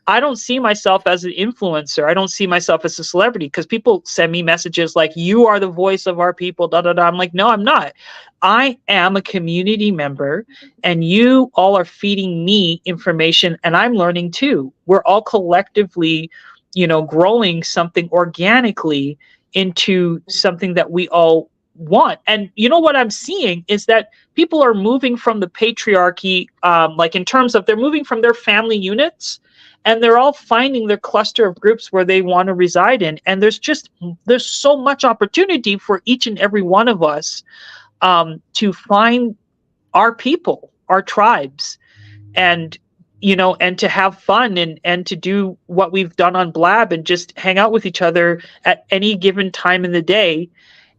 I don't see myself as an influencer. I don't see myself as a celebrity, because people send me messages like, you are the voice of our people, da da da. I'm like, no, I'm not. I am a community member, and you all are feeding me information, and I'm learning too. We're all collectively, growing something organically into something that we all want. And what I'm seeing is that people are moving from the patriarchy, like in terms of they're moving from their family units, and they're all finding their cluster of groups where they want to reside in. And there's so much opportunity for each and every one of us, to find our people, our tribes, and and to have fun, and to do what we've done on Blab, and just hang out with each other at any given time in the day,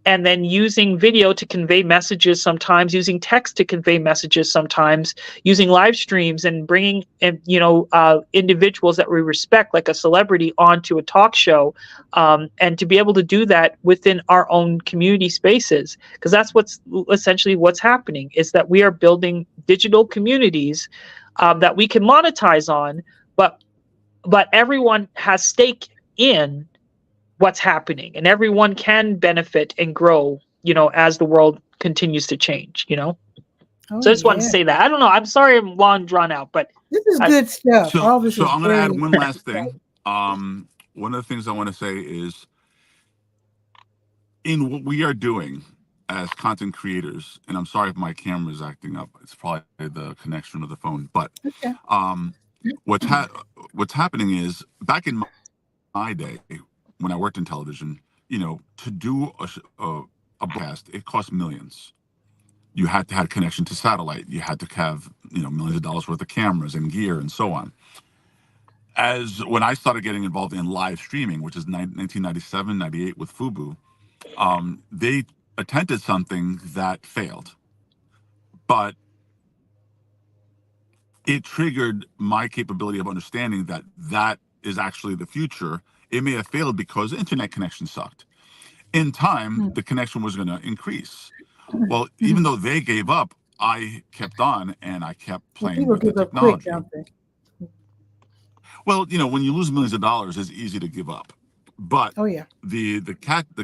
and then using video to convey messages sometimes, using text to convey messages sometimes, using live streams, and bringing individuals that we respect, like a celebrity, onto a talk show, and to be able to do that within our own community spaces. Because that's essentially what's happening, is that we are building digital communities, that we can monetize on, but everyone has stake in what's happening, and everyone can benefit and grow, as the world continues to change. Oh, So I just wanted to yeah. say that. I don't know, I'm sorry I'm long drawn out, but This is good stuff. So, All this is I'm going to very add one last thing. One of the things I want to say is, in what we are doing as content creators, and I'm sorry if my camera is acting up. It's probably the connection of the phone. But okay. what's happening is, back in my day, when I worked in television, to do a broadcast, it cost millions. You had to have connection to satellite. You had to have millions of dollars worth of cameras and gear and so on. As when I started getting involved in live streaming, which is 1997, 98 with Fubu, they attempted something that failed, but it triggered my capability of understanding that that is actually the future. It may have failed because internet connection sucked. In time, the connection was going to increase. Well, even though they gave up, I kept on, and I kept playing People with the give up quick, technology. don't they? Well, when you lose millions of dollars, it's easy to give up. But Oh, yeah. the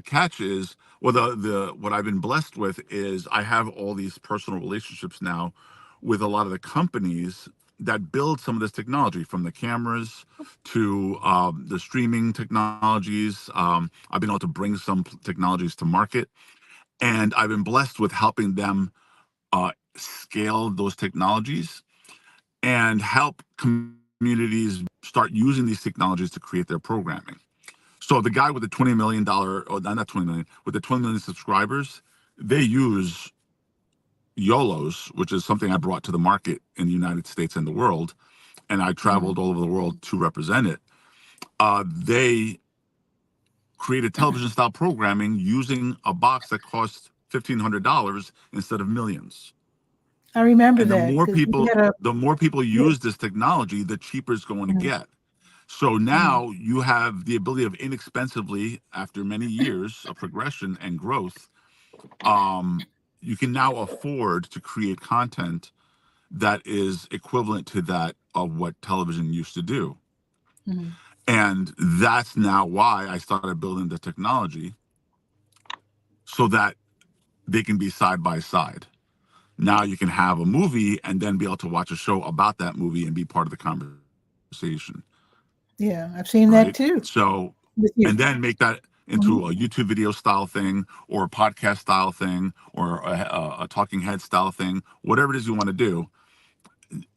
catch is, well, the what I've been blessed with is I have all these personal relationships now with a lot of the companies that build some of this technology, from the cameras to the streaming technologies. I've been able to bring some technologies to market, and I've been blessed with helping them scale those technologies and help communities start using these technologies to create their programming. So the guy with the $20 million, or not 20 million, with the 20 million subscribers, they use YOLOs, which is something I brought to the market in the United States and the world, and I traveled all over the world to represent it. They created television-style programming using a box that cost $1,500 instead of millions. I remember And the that. more 'cause we people, had the more people use this technology, the cheaper it's going to get. So now you have the ability of inexpensively, after many years of progression and growth, you can now afford to create content that is equivalent to that of what television used to do. Mhm. And that's now why I started building the technology, so that they can be side by side. Now you can have a movie and then be able to watch a show about that movie and be part of the conversation. Yeah, I've seen that Right. too. So, With you. and then make that into a YouTube video style thing, or a podcast style thing, or a talking head style thing, whatever it is you want to do.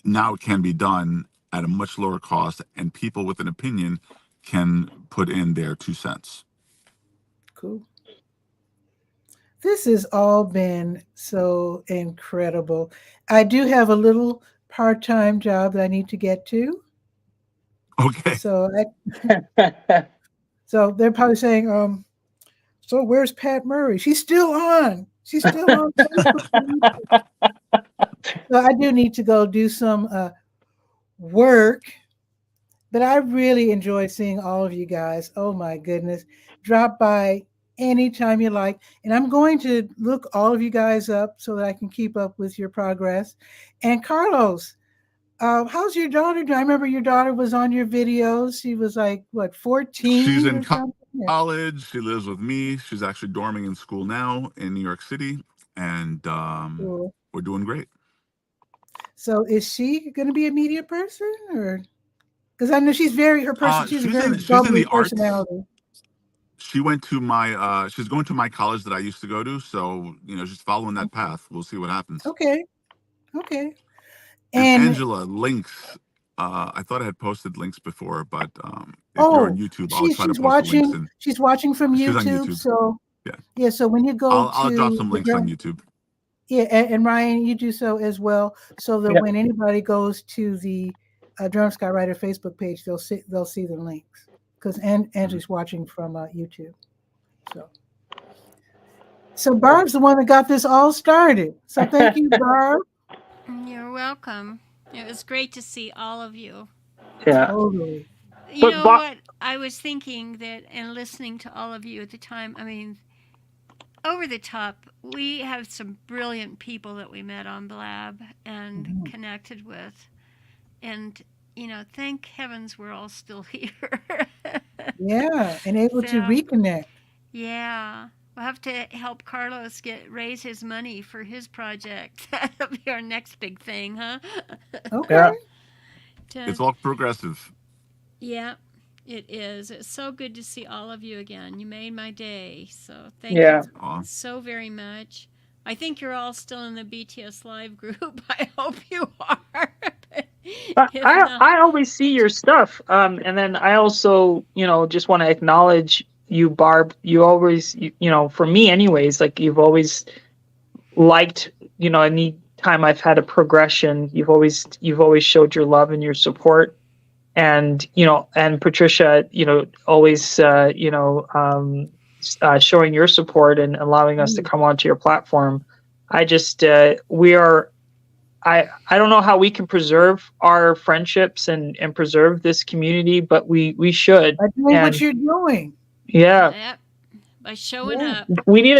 Now it can be done at a much lower cost, and people with an opinion can put in their 2 cents. Cool. This has all been so incredible. I do have a little part-time job that I need to get to. Okay. So so they're probably saying, so where's Pat Murray? She's still on. She's still on Facebook. So I do need to go do some work. But I really enjoyed seeing all of you guys. Oh my goodness. Drop by anytime you like. And I'm going to look all of you guys up so that I can keep up with your progress. And Carlos, how's your daughter doing? I remember your daughter was on your videos. She was like, what, 14 She's in or something? Yeah. college. She lives with me. She's actually dorming in school now in New York City. And Cool. we're doing great. So is she going to be a media person, or? Because I know she's very, she's a very She's in bubbly the arts. personality. She went to my she's going to my college that I used to go to, so she's following that path. We'll see what happens. Okay. Okay. And Angela, links, I thought I had posted links before, but if you're on YouTube, I'll try to post the links. And she's watching from she's on YouTube. YouTube. So yeah, so when you go I'll to drop some links on YouTube. Yeah, and Ryan, you do so as well, so that when anybody goes to the Durham Skywriter Facebook page, they'll see the links, because Angie's watching from YouTube. So Barb's the one that got this all started. So thank you, Barb. You're welcome. It was great to see all of you. Yeah. Totally. You know what? I was thinking that, and listening to all of you at the time, I mean, over the top, we have some brilliant people that we met on Blab and connected with. And, thank heavens we're all still here. Yeah, and able to reconnect. Yeah. We'll have to help Carlos raise his money for his project. That'll be our next big thing, huh? Okay. It's all progressive. Yeah, it is. It's so good to see all of you again. You made my day. So thank you so very much. I think you're all still in the BTS Live group. I hope you are. I always see your stuff. And then I also, just want to acknowledge you, Barb. You always, for me anyways, like you've always liked, any time I've had a progression, you've always showed your love and your support. And, and Patricia, always, showing your support and allowing us to come onto your platform. I just, I don't know how we can preserve our friendships and preserve this community, but we should. By doing what you're doing. Yeah. Yep. By showing up. We need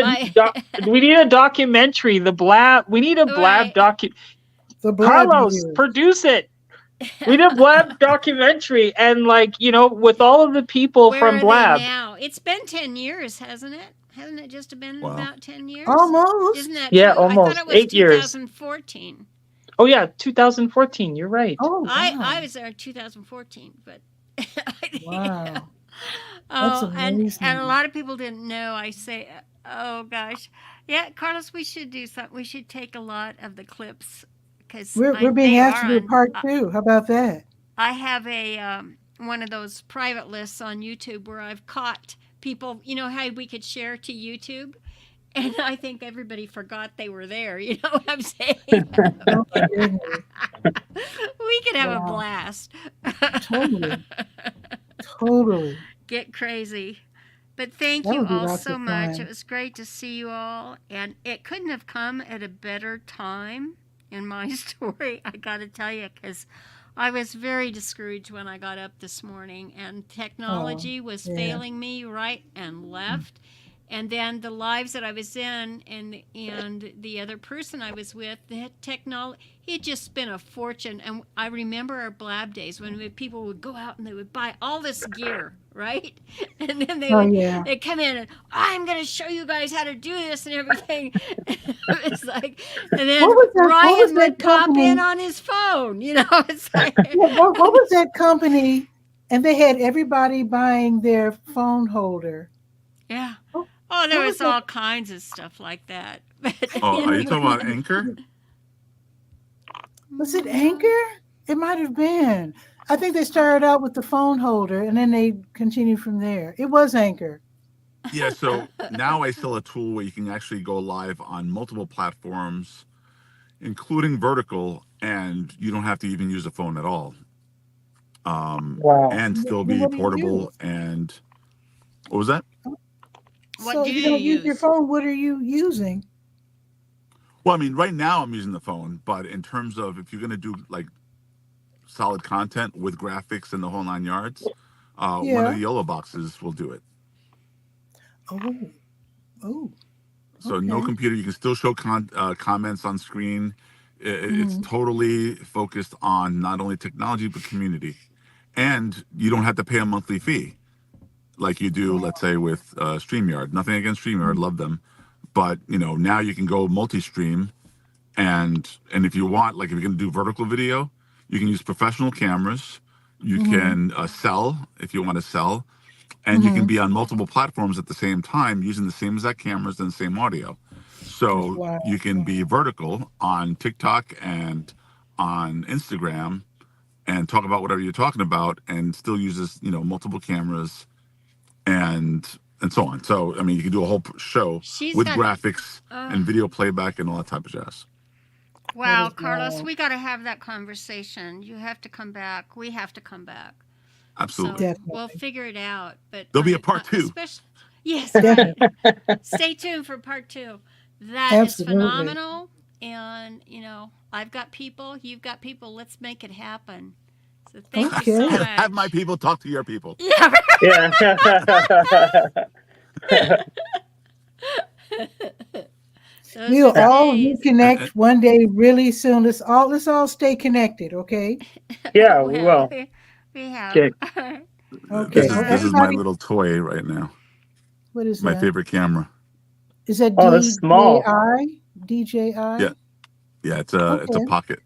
we need a documentary. The Blab. We need a Blab Carlos, produce it. We need a Blab documentary, and with all of the people from Blab. Now it's been 10 years, hasn't it? Hasn't it just been about 10 years? Almost. Isn't that true? Almost. I thought it was 8 years. 2014. Oh yeah, 2014. You're right. Oh, wow. I was there in 2014, but Wow. That's oh, and amazing. a lot of people didn't know. I say, oh gosh, yeah, Carlos, we should do something. We should take a lot of the clips because We're being they asked are to do a on. part 2. How about that? I have a one of those private lists on YouTube where I've caught people. You know how we could share to YouTube, and I think everybody forgot they were there. You know what I'm saying? Oh, my goodness. We could have a Wow. blast. Totally. Totally. Get crazy. But thank That you would be all lots so of much. fun. It was great to see you all. And it couldn't have come at a better time in my story, I got to tell you, because I was very discouraged when I got up this morning, and technology was yeah. failing me right and left. And then the lives that I was in, and the other person I was with, the technology, it just spent a fortune. And I remember our blab days when people would go out and they would buy all this gear, right? And then they Oh, would yeah. they'd come in and I'm going to show you guys how to do this and everything. It's like, and then What was Ryan that would pop company? in on his phone. You know, it's like, What was that company? And they had everybody buying their phone holder. yeah. Oh, Oh, there what was was all kinds of stuff like that. But, Oh, you are know, you talking about Anchor? Was it Anchor? It might have been. I think they started out with the phone holder and then they continued from there. It was Anchor. Yeah, so now I sell a tool where you can actually go live on multiple platforms, including vertical, and you don't have to even use a phone at all. Wow. And still Then be what do you portable. use? And what was that? What So do if you you don't use your use? phone, what are you using? Well, I mean, right now I'm using the phone, but in terms of if you're going to do like solid content with graphics and the whole 9 yards, one of Yeah. the yellow boxes will do it. Oh. So no Okay. computer, you can still show comments on screen. It's Mhm. totally focused on not only technology but community, and you don't have to pay a monthly fee like you do, let's say, with StreamYard. Nothing against StreamYard, love them, but now you can go multi-stream, and if you want, like if you're going to do vertical video, you can use professional cameras. You Mhm. can sell if you want to sell, and you can Mhm. be on multiple platforms at the same time using the same exact cameras and the same audio. So Wow. you can be vertical on TikTok and on Instagram and talk about whatever you're talking about and still uses, multiple cameras and so on. So, I mean, you can do a whole show She's with got. graphics and video playback and all that type of jazz. Wow, is Carlos, wild. we got to have that conversation. You have to come back. We have to come back. Absolutely. So we'll figure it out. But There'll be a part 2. especially, yes, right. Definitely. Stay tuned for part 2. That is Absolutely. phenomenal. And, I've got people, you've got people. Let's make it happen. So thank you so Okay. much. Have my people talk to your people. Yeah. Yeah. Those We'll are the all days. reconnect one day really soon. Let's all stay connected, okay? Yeah, we Well, will. we have. Okay. Okay. This Oh, is my everybody, little toy right now. what is My that? favorite camera. Is that Oh, that's small. DJI? DJI? Yeah. Yeah, it's a Okay. pocket.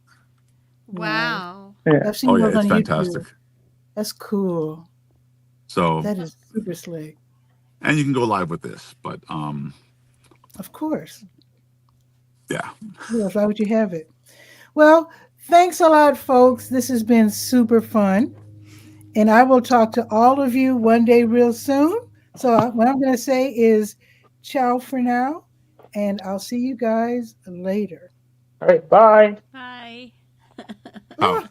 Wow. Yeah. I've seen Oh yeah, those on it's YouTube. fantastic. That's cool. So, That is super slick. and you can go live with this, but Of course. yeah. Yes, why would you have it? Well, thanks a lot, folks. This has been super fun. And I will talk to all of you one day real soon. So what I'm going to say is ciao for now. And I'll see you guys later. All right. Bye. Bye. Oh.